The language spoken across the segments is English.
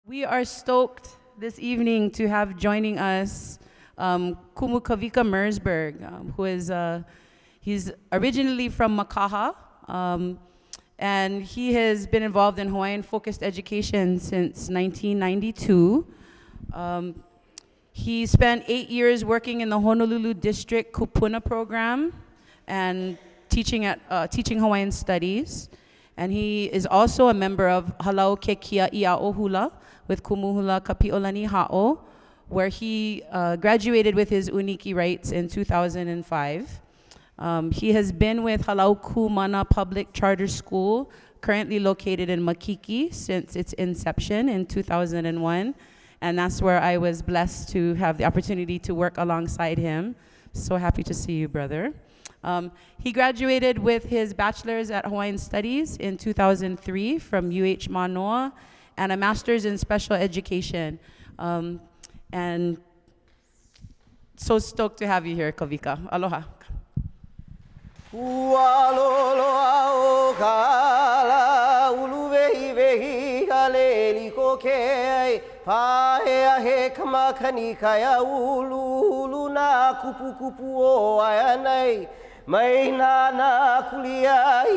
We are stoked this evening to have joining us Kawika Mersberg, who is he's originally from Mākaha, and he has been involved in Hawaiian-focused education since 1992. He spent 8 years working in the Honolulu District Kupuna program and teaching Hawaiian studies. And he is also a member of Halau ke Kiaʻiʻaʻo Hula with Hula Kapi'olani Ha'o, where he graduated with his uniki rights in 2005. He has been with Halau Kumana Public Charter School, currently located in Makiki since its inception in 2001. And that's where I was blessed to have the opportunity to work alongside him. So happy to see you, brother. He graduated with his bachelor's at Hawaiian Studies in 2003 from UH Manoa and a master's in special education. And so stoked to have you here, Kawika. Aloha. He kamakani Kaiāulu na kupu kupu o Wai'anae mai Nānākuli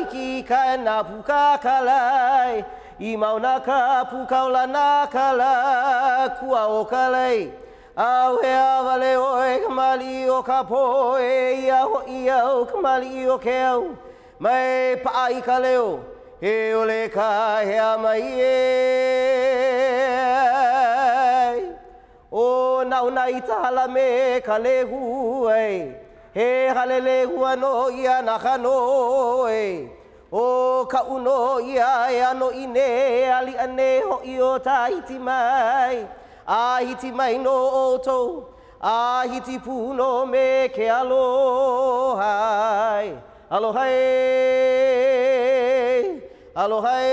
iki ka na puka kalai I mauna ka pukaula na kala kua o kalai au he avale oe kamali o ka poe ia o kamali o ke au mai paai ka leo he ole ka hea mai O nauna I tahala me ka lehu ei, he hale lehu ano ia na kano ei. O ka uno ia e ano ine ali ane ho I o ta hiti mai. A hiti mai no oto, a hiti puno me ke alohai. Alohai, alohai,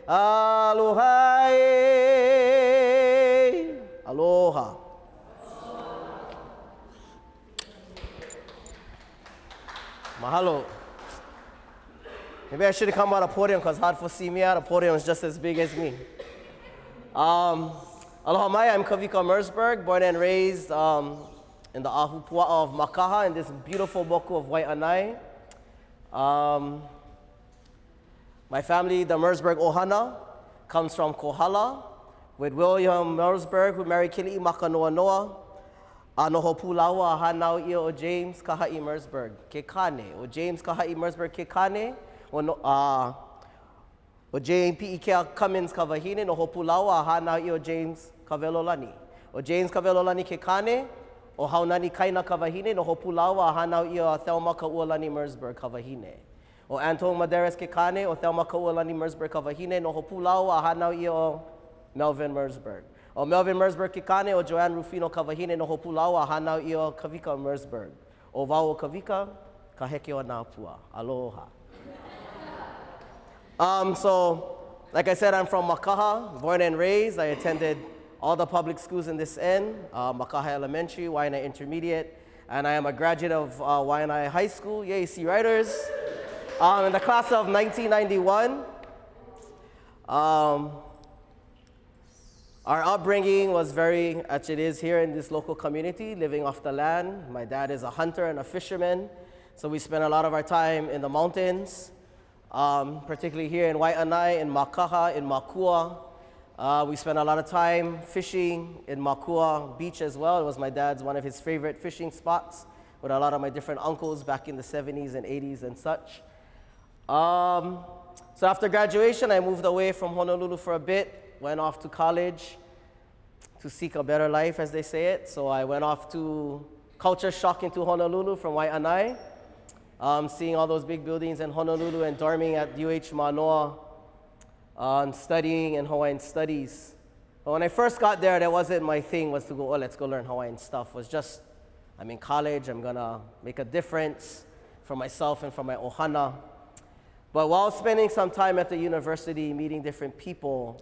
alohai. Aloha. Mahalo. Maybe I should have come out of podium because hard for see me out of podium is just as big as me. Aloha mai, I'm Kawika Mersberg, born and raised in the Ahupua of Mākaha in this beautiful moku of Wai'anae. My family, the Mersberg ohana, comes from Kohala, with William Mersberg, who married Kili'i Makanoanoa, Anoho Pulaua, Hanau Ia o James Kahai Mersberg, Ke Kane, o James Kahai Mersberg Ke Kane, o James Pi'ikea Cummins Kawahine, no Hopulaua, Hanau Ia o James Kavelolani. O James Kavelolani Ke Kane, o Haunani Kaina Kawahine, no Hopulaua, Hanau Ia Thelma Kaualani Mersberg Kawahine. O Anton Maderas Ke Kane, o Thelma Kaualani Mersberg Kawahine, no Hopulaua, Hanau Ia o Melvin Mersberg. O Melvin Mersberg Kikane o Joanne Rufino Kawahine no Hopulaua Hanau I o Kawika Mersberg. O Wau Kawika, ka heke o nā pua. Aloha. So, like I said, I'm from Mākaha, born and raised. I attended all the public schools in this end, Mākaha Elementary, Wai'anae Intermediate, and I am a graduate of Wai'anae High School. Yay, Sea Riders. In the class of 1991. Our upbringing was very, as it is here in this local community, living off the land. My dad is a hunter and a fisherman, so we spent a lot of our time in the mountains, particularly here in Wai'anae, in Mākaha, in Makua. We spent a lot of time fishing in Makua Beach as well. It was my dad's one of his favorite fishing spots with a lot of my different uncles back in the 70s and 80s and such. So after graduation, I moved away from Honolulu for a bit. Went off to college to seek a better life, as they say it. So I went off to culture shock into Honolulu from Wai'anae, seeing all those big buildings in Honolulu and dorming at UH Manoa, studying in Hawaiian studies. But when I first got there, that wasn't my thing, was to go, oh, let's go learn Hawaiian stuff. It was just, I'm in college, I'm gonna make a difference for myself and for my ohana. But while spending some time at the university, meeting different people,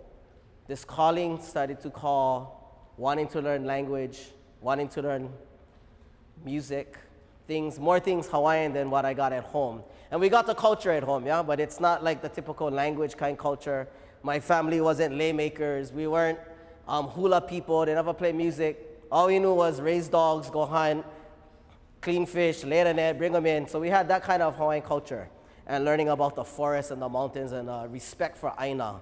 this calling started to call, wanting to learn language, wanting to learn music, more things Hawaiian than what I got at home. And we got the culture at home, yeah, but it's not like the typical language kind culture. My family wasn't lei makers. We weren't hula people. They never played music. All we knew was raise dogs, go hunt, clean fish, lay the net, bring them in. So we had that kind of Hawaiian culture and learning about the forest and the mountains and respect for Aina.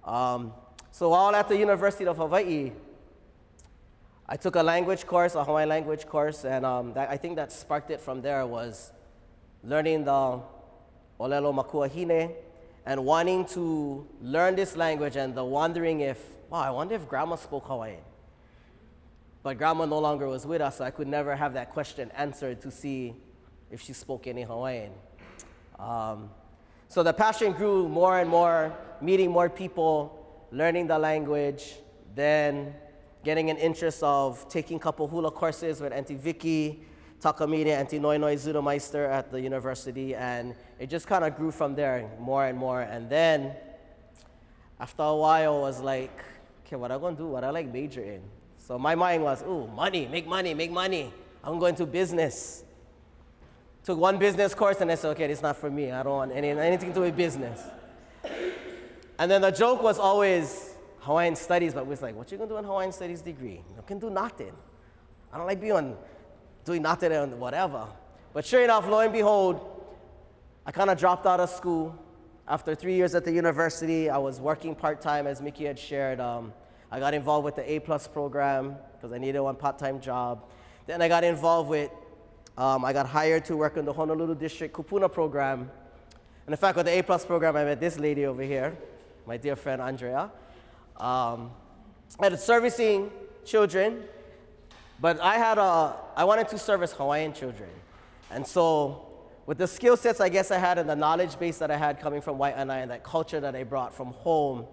So while at the University of Hawaii, I took a language course, a Hawaiian language course, and I think that sparked it from there was learning the Olelo Makuahine and wanting to learn this language and the wondering if, wow, I wonder if Grandma spoke Hawaiian. But Grandma no longer was with us, so I could never have that question answered to see if she spoke any Hawaiian. So the passion grew more and more, meeting more people, learning the language, then getting an interest of taking a couple hula courses with Auntie Vicky, Takamine, Auntie Noinoi Zudameister at the university, and it just kind of grew from there more and more. And then after a while, I was like, okay, what am I going to do? What I like major in? So my mind was, ooh, money, make money, make money. I'm going to business. Took one business course and I said, okay, this is not for me. I don't want anything to do with business. And then the joke was always Hawaiian studies, but we was like, what you gonna do in Hawaiian studies degree? You can do nothing. I don't like doing nothing and whatever. But sure enough, lo and behold, I kind of dropped out of school. After 3 years at the university, I was working part-time, as Mickey had shared. I got involved with the A+ program because I needed one part-time job. Then I got involved with, I got hired to work in the Honolulu District Kupuna program. And in fact, with the A+ program, I met this lady over here, my dear friend Andrea. I had servicing children, but I wanted to service Hawaiian children. And so with the skill sets I guess I had and the knowledge base that I had coming from Wai'anae and that culture that I brought from home,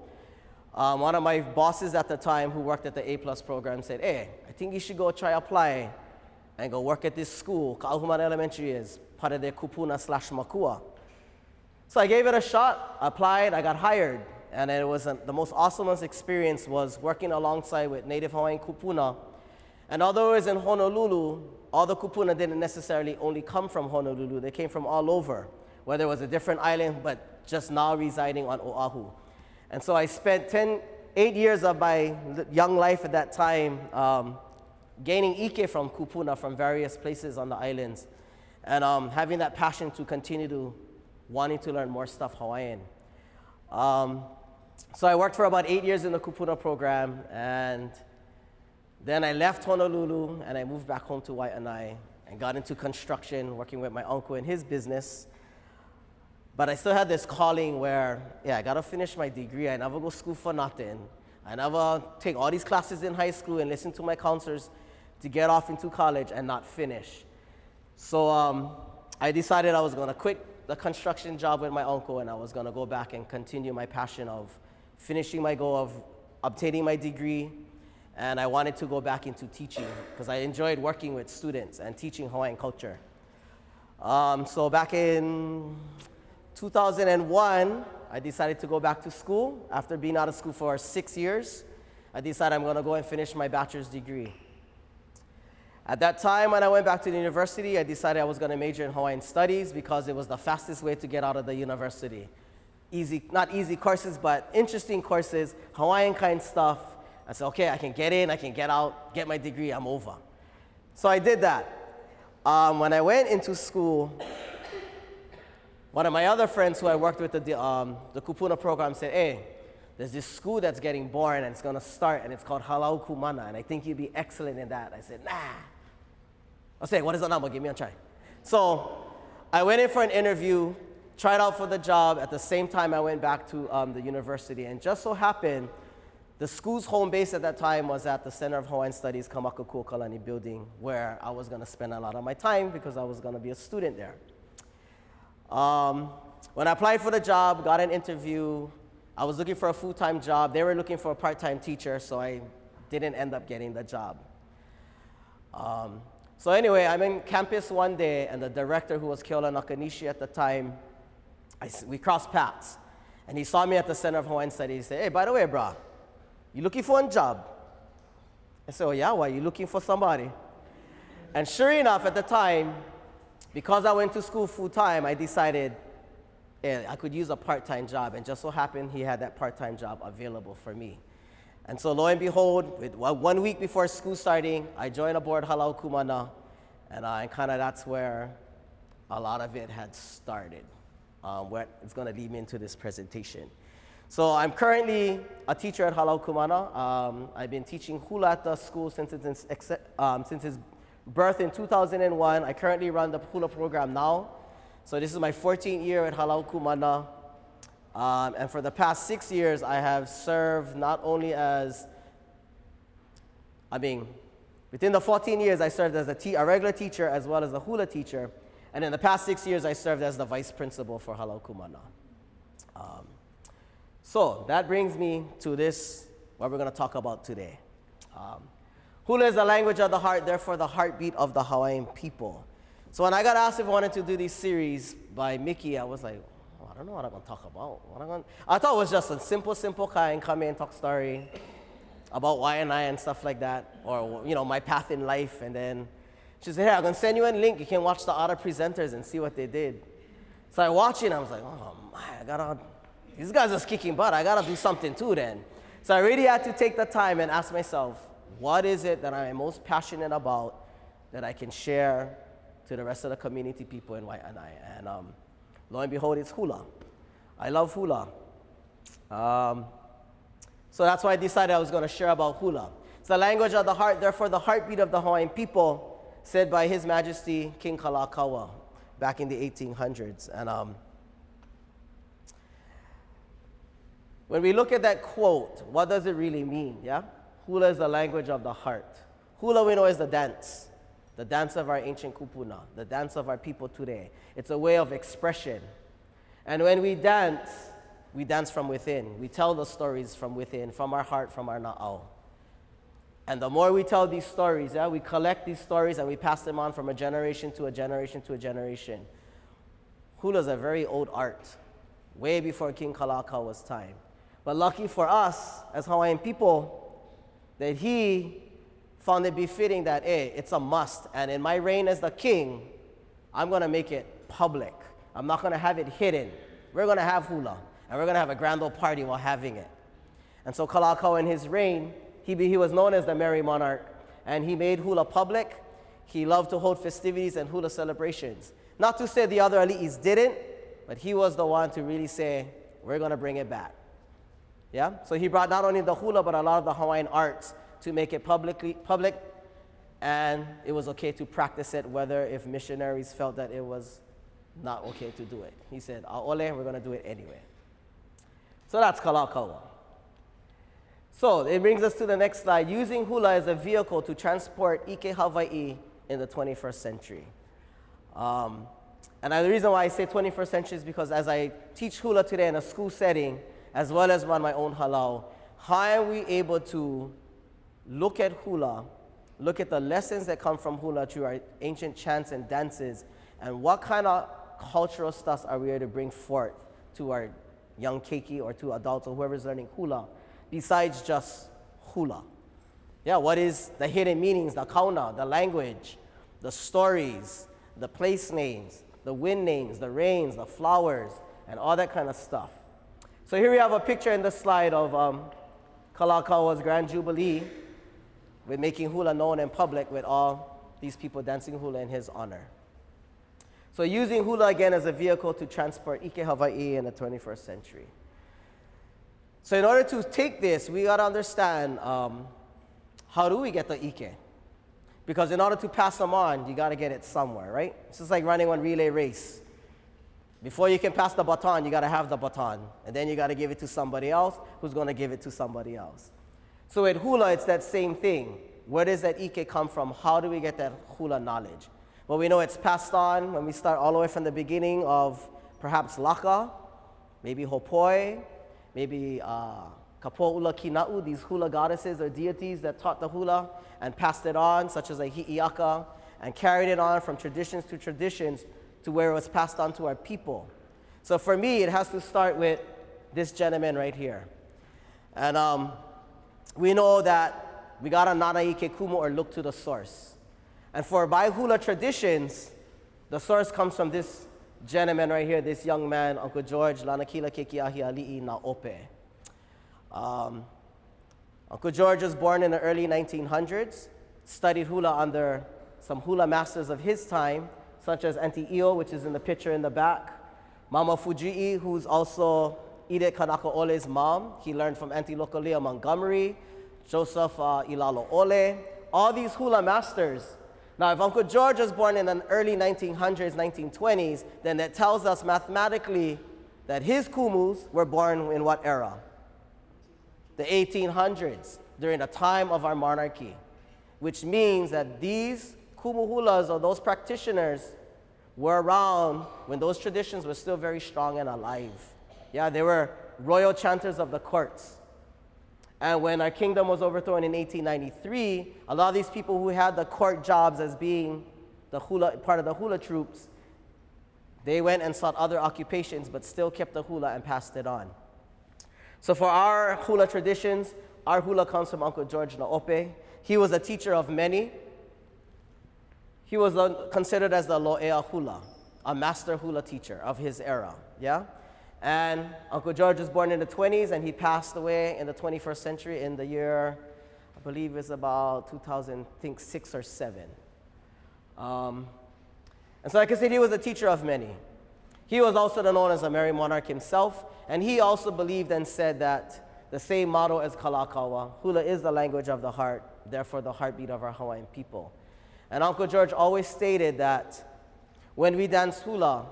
one of my bosses at the time who worked at the A+ program said, hey, I think you should go try apply and go work at this school. Ka'ahumana Elementary is part of their kupuna/makua. So I gave it a shot, applied, I got hired. And it was the most awesomest experience was working alongside with Native Hawaiian kupuna. And although it was in Honolulu, all the kupuna didn't necessarily only come from Honolulu. They came from all over, whether it was a different island, but just now residing on Oahu. And so I spent 8 years of my young life at that time gaining ike from kupuna from various places on the islands and having that passion to continue to wanting to learn more stuff Hawaiian. So I worked for about 8 years in the kupuna program, and then I left Honolulu and I moved back home to Wai'anae and got into construction, working with my uncle in his business. But I still had this calling where, yeah, I gotta finish my degree. I never go to school for nothing. I never take all these classes in high school and listen to my counselors to get off into college and not finish. So I decided I was gonna quit the construction job with my uncle and I was gonna go back and continue my passion of finishing my goal of obtaining my degree, and I wanted to go back into teaching because I enjoyed working with students and teaching Hawaiian culture. So back in 2001, I decided to go back to school. After being out of school for 6 years, I decided I'm gonna go and finish my bachelor's degree. At that time, when I went back to the university, I decided I was gonna major in Hawaiian studies because it was the fastest way to get out of the university. Not easy courses, but interesting courses, Hawaiian kind stuff. I said, okay, I can get in, I can get out, get my degree, I'm over. So I did that. When I went into school, one of my other friends who I worked with the Kupuna program said, hey, there's this school that's getting born and it's gonna start and it's called Halau Kumana and I think you'd be excellent in that. I said, nah. I said, what is the number? Give me a try. So I went in for an interview, tried out for the job. At the same time, I went back to the university. And just so happened, the school's home base at that time was at the Center of Hawaiian Studies, Kamakakua building, where I was going to spend a lot of my time because I was going to be a student there. When I applied for the job, got an interview, I was looking for a full-time job. They were looking for a part-time teacher, so I didn't end up getting the job. So anyway, I'm in campus one day, and the director, who was Keola Nakanishi at the time, we crossed paths. And he saw me at the Center of Hawaiian Studies. He said, hey, by the way, brah, you looking for a job? I said, oh, yeah, why? You looking for somebody? And sure enough, at the time, because I went to school full-time, I decided I could use a part-time job, and just so happened he had that part-time job available for me. And so lo and behold, 1 week before school starting, I joined aboard Halau Kumana, and kind of that's where a lot of it had started. Where it's going to lead me into this presentation. So I'm currently a teacher at Halau Kumana. I've been teaching hula at the school since its birth in 2001. I currently run the hula program now. So this is my 14th year at Halau Kumana. And for the past 6 years, I have served not only as, within the 14 years, I served as a regular teacher as well as a hula teacher. And in the past 6 years, I served as the vice principal for Halau Kumana. So that brings me to what we're going to talk about today. Hula is the language of the heart, therefore the heartbeat of the Hawaiian people. So when I got asked if I wanted to do this series by Mickey, I was like, I don't know what I'm going to talk about. I thought it was just a simple kind, come in, talk story about Wai'anae and stuff like that, or my path in life. And then she said, hey, I'm going to send you a link. You can watch the other presenters and see what they did. So I watched it, and I was like, oh, man, these guys are kicking butt. I got to do something too then. So I really had to take the time and ask myself, what is it that I'm most passionate about that I can share to the rest of the community people in Wai'anae? And lo and behold, it's hula. I love hula. So that's why I decided I was going to share about hula. It's the language of the heart, therefore the heartbeat of the Hawaiian people, said by His Majesty King Kalakaua back in the 1800s. And when we look at that quote, what does it really mean? Yeah, hula is the language of the heart. Hula we know is the dance of our ancient kupuna, the dance of our people today. It's a way of expression. And when we dance from within. We tell the stories from within, from our heart, from our na'au. And the more we tell these stories, we collect these stories and we pass them on from a generation to a generation to a generation. Hula is a very old art, way before King Kalakaua's time. But lucky for us as Hawaiian people, that he found it befitting that, hey, it's a must. And in my reign as the king, I'm going to make it public. I'm not going to have it hidden. We're going to have hula, and we're going to have a grand old party while having it. And so Kalakaua in his reign, he was known as the Merry Monarch, and he made hula public. He loved to hold festivities and hula celebrations. Not to say the other ali'is didn't, but he was the one to really say, we're going to bring it back. Yeah? So he brought not only the hula, but a lot of the Hawaiian arts to make it public, and it was okay to practice it, whether if missionaries felt that it was not okay to do it. He said, "Aole, we're going to do it anyway." So that's Kalakaua. So it brings us to the next slide. Using hula as a vehicle to transport Ike Hawaii in the 21st century. And the reason why I say 21st century is because as I teach hula today in a school setting, as well as run my own halau, how are we able to look at hula, look at the lessons that come from hula through our ancient chants and dances, and what kind of cultural stuff are we able to bring forth to our young keiki or to adults or whoever's learning hula, besides just hula? Yeah, what is the hidden meanings, the kauna, the language, the stories, the place names, the wind names, the rains, the flowers, and all that kind of stuff. So here we have a picture in the slide of Kalakaua's Grand Jubilee with making hula known in public with all these people dancing hula in his honor. So using hula again as a vehicle to transport Ike Hawaii in the 21st century. So in order to take this, we got to understand how do we get the Ike? Because in order to pass them on, you got to get it somewhere, right? It's just like running one relay race. Before you can pass the baton, you got to have the baton. And then you got to give it to somebody else who's going to give it to somebody else. So with hula, it's that same thing. Where does that Ike come from? How do we get that hula knowledge? Well, we know it's passed on when we start all the way from the beginning of perhaps Laka, maybe Hopoi, maybe Kapo'ula Kina'u, these hula goddesses or deities that taught the hula and passed it on, such as a Hi'iaka, and carried it on from traditions to where it was passed on to our people. So for me, it has to start with this gentleman right here. And we know that we got to nanaike kumu or look to the source. And for my hula traditions, the source comes from this gentleman right here, this young man, Uncle George, Nānākuli Kekiahiali'i na Ope. Uncle George was born in the early 1900s, studied hula under some hula masters of his time, such as Auntie Io, which is in the picture in the back, Mama Fuji'i, who's also Ide Kanakaole's mom. He learned from Auntie Lokalia Montgomery, Joseph Ilalo Ole, all these hula masters. Now, if Uncle George was born in the early 1900s, 1920s, then that tells us mathematically that his kumus were born in what era? The 1800s, during the time of our monarchy, which means that these kumu hulas, or those practitioners, were around when those traditions were still very strong and alive. Yeah, they were royal chanters of the courts. And when our kingdom was overthrown in 1893, a lot of these people who had the court jobs as being the hula, part of the hula troops, they went and sought other occupations, but still kept the hula and passed it on. So for our hula traditions, our hula comes from Uncle George Naope. He was a teacher of many. He was considered as the Lo'ea hula, a master hula teacher of his era, yeah? And Uncle George was born in the 20s, and he passed away in the 21st century in the year, I believe it's about 2006 or 7. And so like I said, he was a teacher of many. He was also known as a merry monarch himself, and he also believed and said that the same motto as Kalakaua, hula is the language of the heart, therefore the heartbeat of our Hawaiian people. And Uncle George always stated that when we dance hula,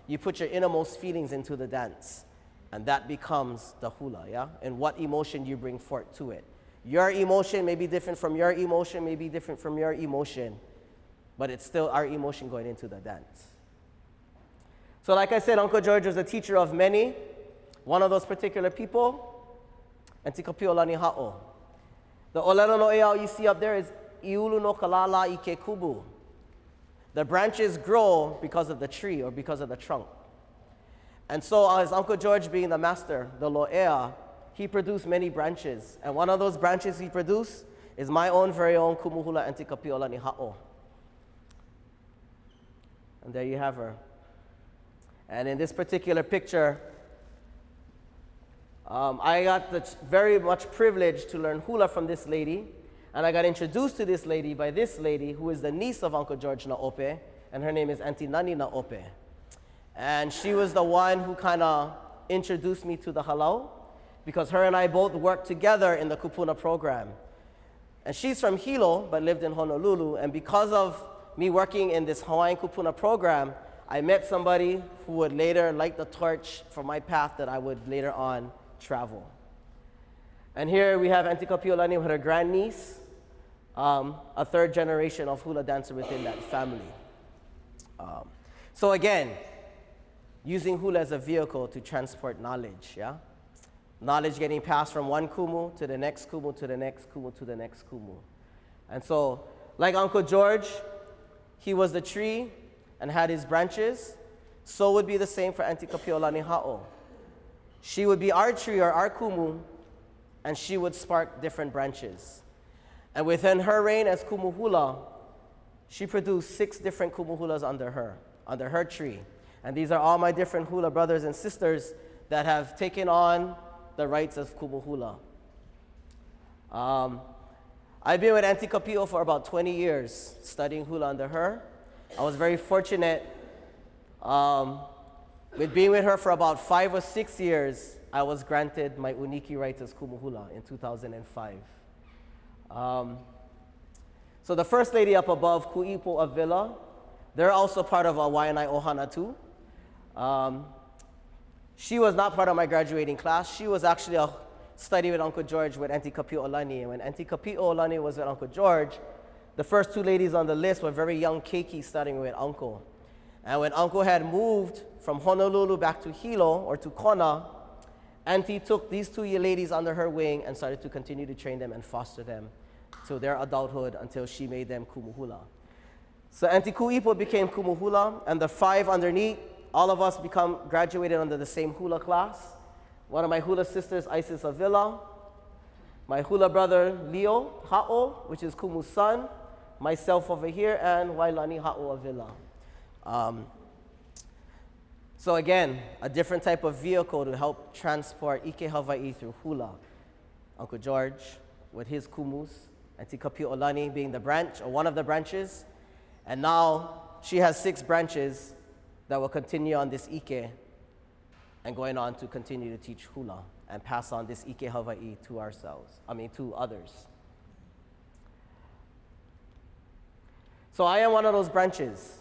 you put your innermost feelings into the dance, and that becomes the hula, yeah? And what emotion you bring forth to it. Your emotion may be different from your emotion, may be different from your emotion, but it's still our emotion going into the dance. So like I said, Uncle George was a teacher of many. One of those particular people, Antikapiolani Ha'o. The olelo no eau you see up there is Iulu no kalala ike kubu. The branches grow because of the tree or because of the trunk. And so as Uncle George being the master, the lo'ea, he produced many branches. And one of those branches he produced is my own very own Kumuhula Antikapiolani Ha'o. And there you have her. And in this particular picture, I got the very much privilege to learn hula from this lady. And I got introduced to this lady by this lady who is the niece of Uncle George Naope, and her name is Auntie Nani Naope. And she was the one who kind of introduced me to the Halau, because her and I both worked together in the Kupuna program. And she's from Hilo, but lived in Honolulu, and because of me working in this Hawaiian Kupuna program, I met somebody who would later light the torch for my path that I would later on travel. And here we have Auntie Kapiolani with her grandniece, a third generation of hula dancer within that family. So again, using hula as a vehicle to transport knowledge, yeah? Knowledge getting passed from one kumu to the next kumu to the next kumu to the next kumu. And so, like Uncle George, he was the tree and had his branches, so would be the same for Auntie Kapiolani Ha'o. She would be our tree or our kumu, and she would spark different branches. And within her reign as Kumuhula, she produced 6 different Kumuhulas under her tree. And these are all my different hula brothers and sisters that have taken on the rights of Kumuhula. I've been with Auntie Kapio for about 20 years, studying hula under her. I was very fortunate with being with her for about 5 or 6 years. I was granted my uniki rights as Kumuhula in 2005. So the first lady up above, Ku'ipo of Villa, they're also part of a Wai'anae ohana too. She was not part of my graduating class. She was actually a study with Uncle George with Auntie Kapi'o Olani. And when Auntie Kapi'o Olani was with Uncle George, the first 2 ladies on the list were very young keiki studying with Uncle. And when Uncle had moved from Honolulu back to Hilo or to Kona, Auntie took these 2 ladies under her wing and started to continue to train them and foster them to their adulthood until she made them Kumuhula. So Auntie Ku'ipo became Kumuhula, and the 5 underneath, all of us graduated under the same hula class. One of my hula sisters, Isis Avila, my hula brother, Leo Ha'o, which is Kumu's son, myself over here, and Wailani Ha'ua Villa. So again, a different type of vehicle to help transport Ike Hawaii through Hula. Uncle George with his kumus, Auntie Kapi'olani being the branch, or one of the branches. And now she has 6 branches that will continue on this Ike and going on to continue to teach Hula and pass on this Ike Hawaii to to others. So I am one of those branches.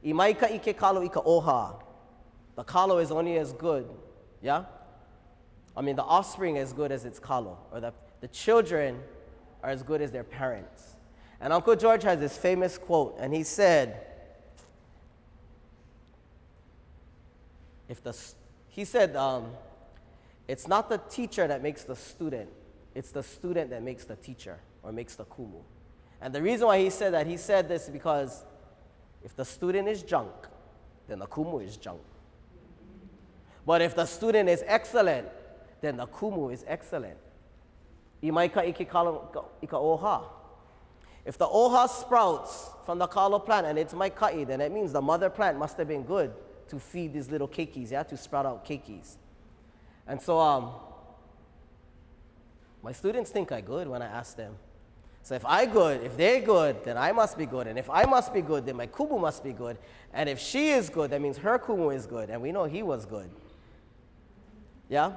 Imaika Ike Kalo Ika Oha. The kalo is only as good, yeah? The offspring is as good as its kalo, or the children are as good as their parents. And Uncle George has this famous quote, and he said, it's not the teacher that makes the student, it's the student that makes the teacher, or makes the kumu. And the reason why he said this because if the student is junk, then the kumu is junk. But if the student is excellent, then the kumu is excellent. Imaika ike kalo ika oha. If the oha sprouts from the kalo plant and it's maikai, then it means the mother plant must have been good to feed these little keikis, yeah, to sprout out keikis. And so my students think I'm good when I ask them. So if they're good, then I must be good. And if I must be good, then my kumu must be good. And if she is good, that means her kumu is good. And we know he was good. Yeah?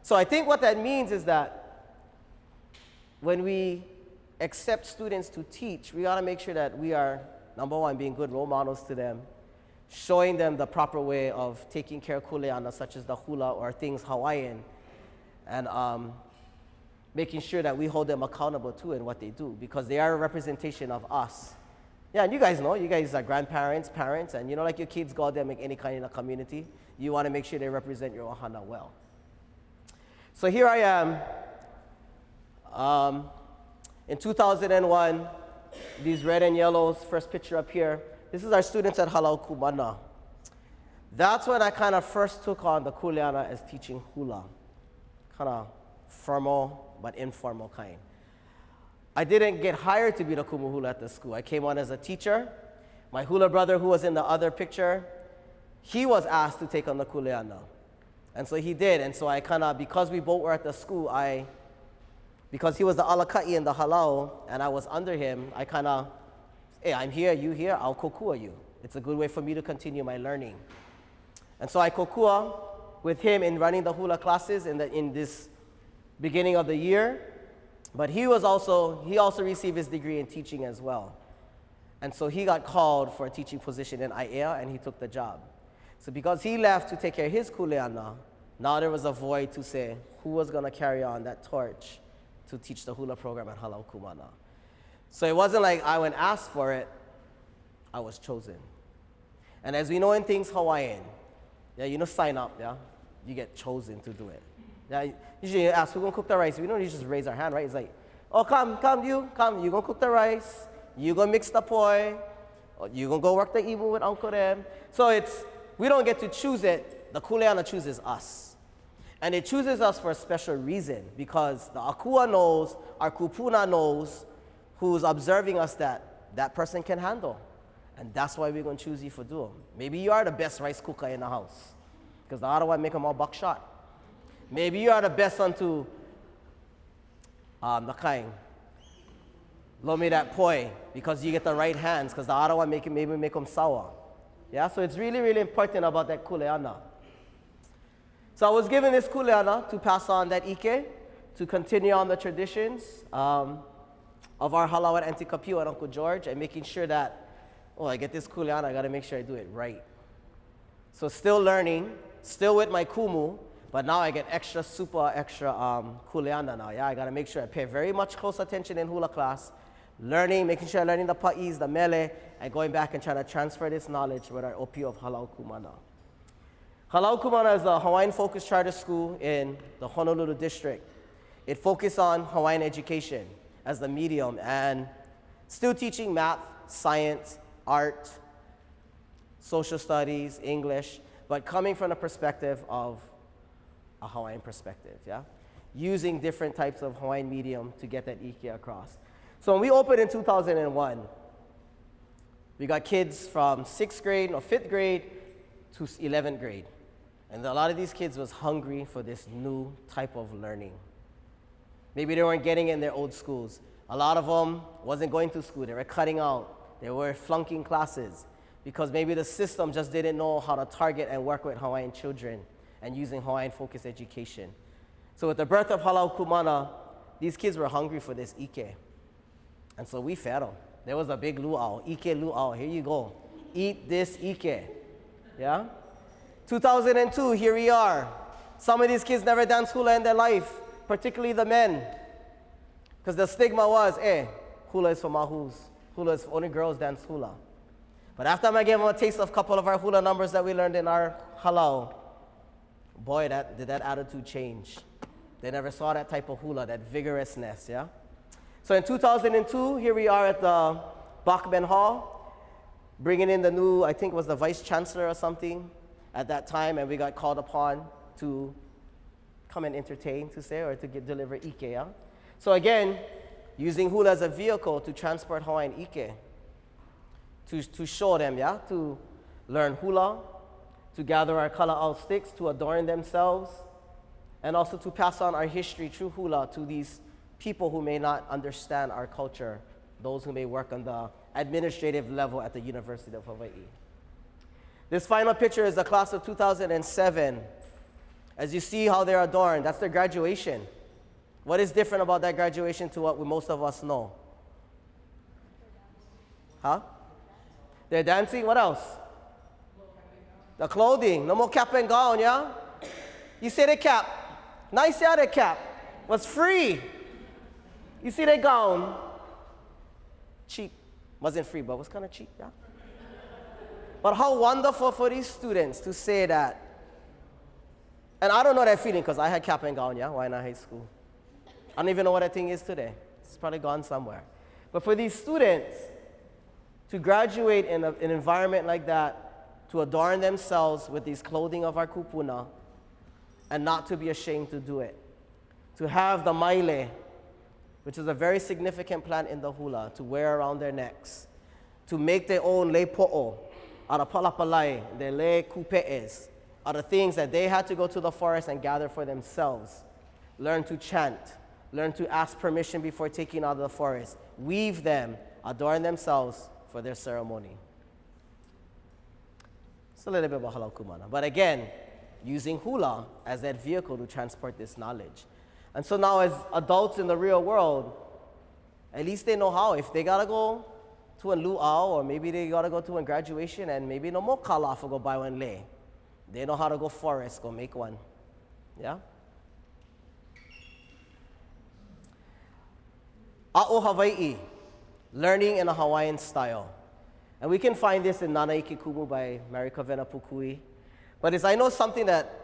So I think what that means is that when we accept students to teach, we got to make sure that we are, number one, being good role models to them, showing them the proper way of taking care of kuleana, such as the hula or things Hawaiian, and making sure that we hold them accountable too in what they do, because they are a representation of us. Yeah, and you guys know, you guys are grandparents, parents, and like your kids go out there and make any kind in a community, you want to make sure they represent your ohana well. So here I am, in 2001, these red and yellows, first picture up here, this is our students at Halau Kumana. That's when I kind of first took on the kuleana as teaching hula, kind of formal but informal kind. I didn't get hired to be the kumu hula at the school. I came on as a teacher. My hula brother, who was in the other picture, he was asked to take on the kuleana. And so he did, and so I kind of, because we both were at the school, because he was the alakai in the halau, and I was under him, I kind of, hey, I'm here, you here, I'll kokua you. It's a good way for me to continue my learning. And so I kokua with him in running the hula classes in this beginning of the year, but he also received his degree in teaching as well. And so he got called for a teaching position in Aiea, and he took the job. So because he left to take care of his kuleana, now there was a void to say who was going to carry on that torch to teach the hula program at Halau Kumana. So it wasn't like I went asked for it, I was chosen. And as we know in things Hawaiian, yeah, sign up, yeah, you get chosen to do it. Yeah, usually you ask, who's going to cook the rice? We don't usually just raise our hand, right? It's like, oh, come, you're going to cook the rice, you're going to mix the poi, or you're going to go work the imu with Uncle them. So we don't get to choose it, the kuleana chooses us. And it chooses us for a special reason, because the akua knows, our kupuna knows, who's observing us that person can handle. And that's why we're going to choose you for duo. Maybe you are the best rice cooker in the house, because the other one make them all buckshot. Maybe you are the best one to the kind. Loan me that poi, because you get the right hands, because the other one maybe make them sour. Yeah, so it's really, really important about that kuleana. So I was given this kuleana to pass on that ike, to continue on the traditions of our halau at Auntie Kapi'o and Uncle George, and making sure that, I get this kuleana, I got to make sure I do it right. So still learning, still with my kumu, but now I get extra kuleana now. Yeah, I got to make sure I pay very much close attention in hula class, making sure I'm learning the pa'is, the mele, and going back and trying to transfer this knowledge with our Ōpio of Halau Kumana. Halau Kumana is a Hawaiian-focused charter school in the Honolulu district. It focused on Hawaiian education as the medium, and still teaching math, science, art, social studies, English, but coming from the perspective of a Hawaiian perspective, yeah? Using different types of Hawaiian medium to get that ike across. So when we opened in 2001, We got kids from 6th grade or 5th grade to 11th grade. And a lot of these kids was hungry for this new type of learning. Maybe they weren't getting it in their old schools. A lot of them wasn't going to school. They were cutting out. They were flunking classes because maybe the system just didn't know how to target and work with Hawaiian children and using Hawaiian-focused education. So with the birth of Halau Kumana, these kids were hungry for this ike. And so we fed them. There was a big luau, ike luau, here you go. Eat this ike, yeah? 2002, here we are. Some of these kids never danced hula in their life, particularly the men. Because the stigma was, hula is for mahus. Hula is for only girls dance hula. But after I gave them a taste of a couple of our hula numbers that we learned in our halau, boy, did that attitude change. They never saw that type of hula, that vigorousness, yeah? So in 2002, here we are at the Bachman Hall, bringing in the new, I think it was the vice chancellor or something at that time, and we got called upon to come and entertain, to say, or to deliver ike, yeah? So again, using hula as a vehicle to transport Hawaiian ike, to show them, yeah, to learn hula, to gather our kala'au sticks, to adorn themselves, and also to pass on our history through hula to these people who may not understand our culture, those who may work on the administrative level at the University of Hawaii. This final picture is the class of 2007. As you see how they're adorned, that's their graduation. What is different about that graduation to what most of us know? Huh? They're dancing, what else? The clothing, no more cap and gown, yeah? You see the cap, nice, yeah, the cap, was free. You see the gown, cheap, wasn't free, but was kind of cheap, yeah? But how wonderful for these students to say that. And I don't know that feeling because I had cap and gown, yeah, Wai'anae High School. I don't even know what that thing is today. It's probably gone somewhere. But for these students to graduate in an environment like that, to adorn themselves with these clothing of our kupuna, and not to be ashamed to do it. To have the mele, which is a very significant plant in the hula, to wear around their necks. To make their own lei po'o, out of palapalai, their lei kupe'es, are the things that they had to go to the forest and gather for themselves. Learn to chant, learn to ask permission before taking out of the forest, weave them, adorn themselves for their ceremony. It's a little bit about Halau Kumana. But again, using hula as that vehicle to transport this knowledge. And so now as adults in the real world, at least they know how. If they gotta go to a luau, or maybe they gotta go to a graduation and maybe no more kala for go buy one lei. They know how to go forest, go make one. Yeah? A'o Hawaii, learning in a Hawaiian style. And we can find this in Nānākuli Kumu by Marika Venapukui. But I know something that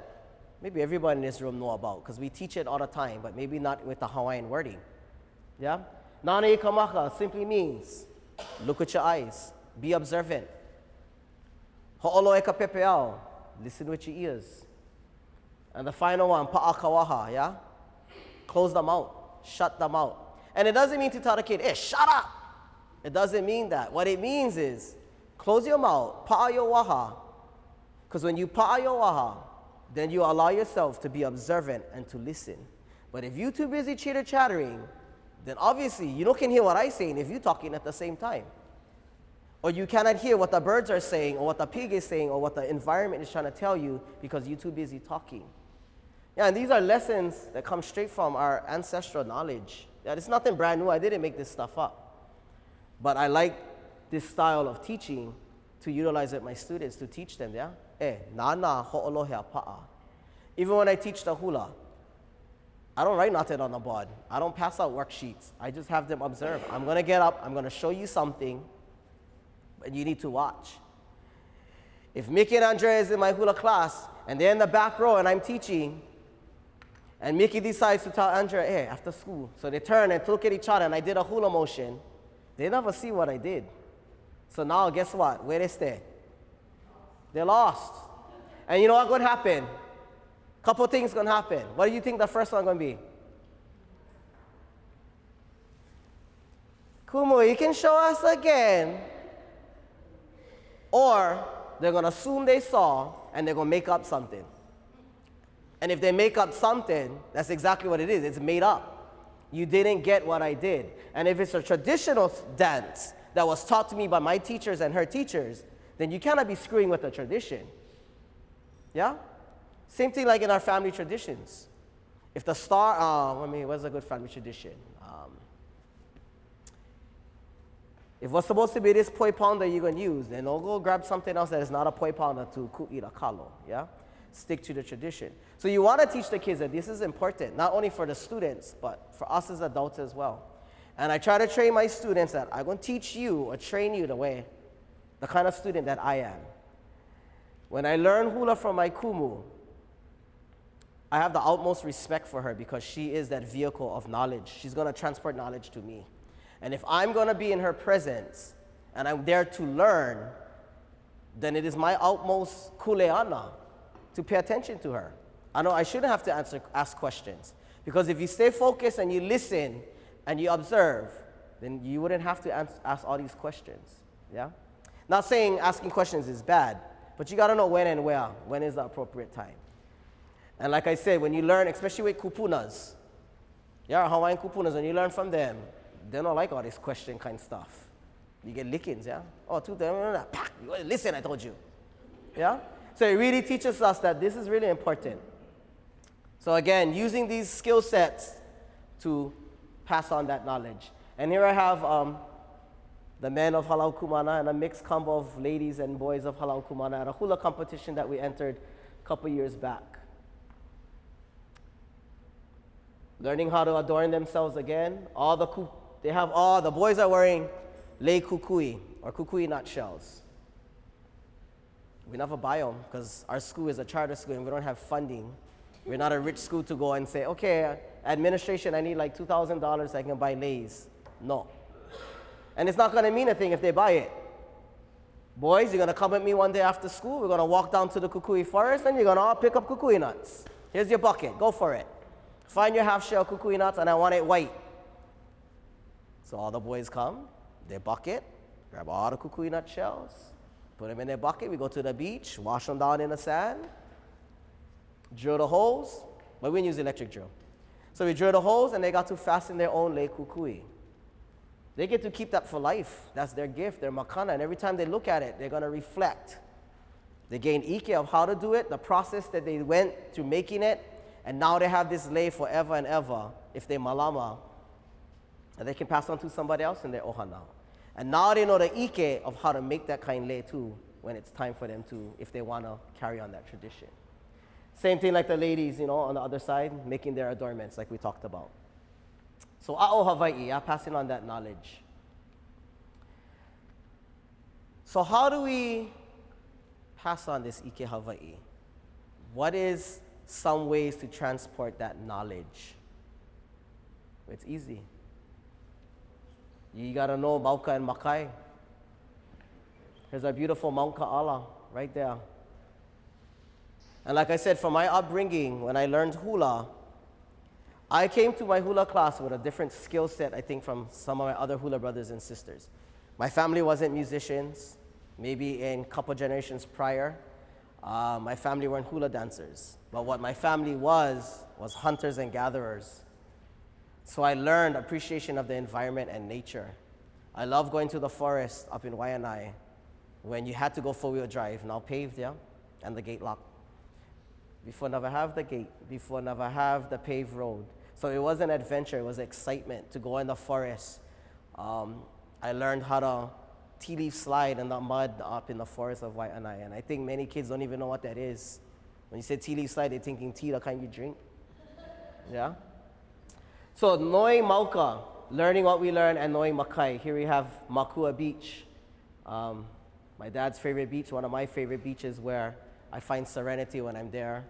maybe everybody in this room know about, because we teach it all the time, but maybe not with the Hawaiian wording. Yeah? Nānākuli Kamaha simply means, look with your eyes, be observant. Ho'olo eka pepeao, listen with your ears. And the final one, pa'akawaha, yeah? Close them out, shut them out. And it doesn't mean to tell the kid, shut up. It doesn't mean that. What it means is, close your mouth, pa'ayowaha. Because when you pa'ayowaha, then you allow yourself to be observant and to listen. But if you're too busy chitter-chattering, then obviously you don't can hear what I'm saying if you're talking at the same time. Or you cannot hear what the birds are saying, or what the pig is saying, or what the environment is trying to tell you because you're too busy talking. Yeah, and these are lessons that come straight from our ancestral knowledge. Yeah, it's nothing brand new. I didn't make this stuff up. But I like this style of teaching to utilize it with my students, to teach them, yeah? Nana ho'olohea pa'a. Even when I teach the hula, I don't write nothing on the board. I don't pass out worksheets. I just have them observe. I'm going to get up. I'm going to show you something, and you need to watch. If Mickey and Andrea is in my hula class, and they're in the back row, and I'm teaching, and Mickey decides to tell Andrea, after school. So they turn and look at each other, and I did a hula motion. They never see what I did. So now, guess what? Where they stay? They're lost. And you know what's going to happen? Couple things going to happen. What do you think the first one going to be? Kumu, you can show us again. Or they're going to assume they saw and they're going to make up something. And if they make up something, that's exactly what it is. It's made up. You didn't get what I did. And if it's a traditional dance that was taught to me by my teachers and her teachers, then you cannot be screwing with the tradition. Yeah? Same thing like in our family traditions. If the star, what's a good family tradition? If what's supposed to be this poi pounder you're going to use, then don't go grab something else that is not a poi pounder to ku'ila kalo, yeah? Stick to the tradition. So you want to teach the kids that this is important, not only for the students, but for us as adults as well. And I try to train my students that I'm going to teach you or train you the kind of student that I am. When I learn hula from my kumu, I have the utmost respect for her because she is that vehicle of knowledge. She's going to transport knowledge to me. And if I'm going to be in her presence and I'm there to learn, then it is my utmost kuleana to pay attention to her. I know I shouldn't have to ask questions, because if you stay focused and you listen and you observe, then you wouldn't have to ask all these questions. Yeah? Not saying asking questions is bad, but you got to know when and where. When is the appropriate time? And like I said, when you learn, especially with kupunas, yeah, Hawaiian kupunas, when you learn from them, they don't like all this question kind of stuff. You get lickings, yeah? Oh, listen, I told you. Yeah? So it really teaches us that this is really important. So again, using these skill sets to pass on that knowledge. And here I have the men of Halau Kumana and a mixed combo of ladies and boys of Halau Kumana at a hula competition that we entered a couple years back. Learning how to adorn themselves again. The boys are wearing lei kukui, or kukui nut shells. We never buy them because our school is a charter school and we don't have funding. We're not a rich school to go and say, okay, administration, I need like $2,000 so I can buy leis. No. And it's not going to mean a thing if they buy it. Boys, you're going to come with me one day after school. We're going to walk down to the kukui forest and you're going to all pick up kukui nuts. Here's your bucket. Go for it. Find your half-shell kukui nuts and I want it white. So all the boys come, their bucket, grab all the kukui nut shells, put them in their bucket. We go to the beach, wash them down in the sand, drill the holes, but we didn't use electric drill. So we drill the holes and they got to fasten their own lei kukui. They get to keep that for life. That's their gift, their makana. And every time they look at it, they're going to reflect. They gain ike of how to do it, the process that they went through making it, and now they have this lei forever and ever if they malama, and they can pass on to somebody else in their ohana. And now they know the ike of how to make that kind lei too when it's time for them to, if they want to carry on that tradition. Same thing like the ladies, on the other side, making their adornments like we talked about. So a'o Hawaii, passing on that knowledge. So how do we pass on this ike Hawaii? What is some ways to transport that knowledge? It's easy. You gotta know Mauka and Makai. Here's our beautiful Mount Ka'ala right there. And like I said, from my upbringing, when I learned hula, I came to my hula class with a different skill set, I think, from some of my other hula brothers and sisters. My family wasn't musicians. Maybe in a couple generations prior, my family weren't hula dancers. But what my family was hunters and gatherers. So I learned appreciation of the environment and nature. I love going to the forest up in Wai'anae when you had to go four-wheel drive, now paved, yeah, and the gate locked. Before never have the gate, before never have the paved road. So it was an adventure, it was excitement to go in the forest. I learned how to tea leaf slide in the mud up in the forest of Wai'anae, and I think many kids don't even know what that is. When you say tea leaf slide, they're thinking tea, the kind you drink. Yeah? So knowing Mauka, learning what we learn, and knowing Makai. Here we have Makua Beach. My dad's favorite beach, one of my favorite beaches where I find serenity when I'm there.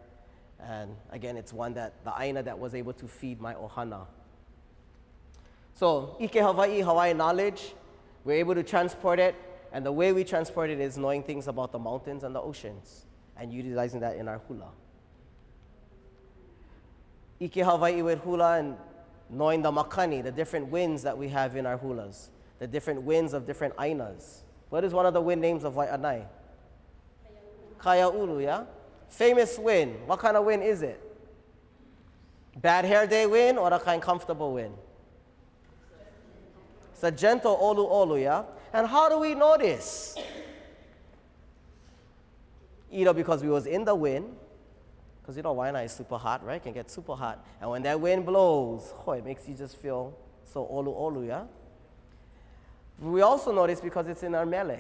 And again, it's one that, the aina that was able to feed my ohana. So Ike Hawaii, Hawaiian knowledge, we're able to transport it, and the way we transport it is knowing things about the mountains and the oceans, and utilizing that in our hula. Ike Hawaii with hula and knowing the makani, the different winds that we have in our hulas, the different winds of different ainas. What is one of the wind names of Wai'anae? Kaiāulu, yeah? Famous wind. What kind of wind is it? Bad hair day wind or a kind comfortable wind? It's a gentle olu, yeah? And how do we know this? Either because we was in the wind, because you know Wai'anae is super hot, right? It can get super hot. And when that wind blows, it makes you just feel so olu, yeah? We also know this because it's in our mele.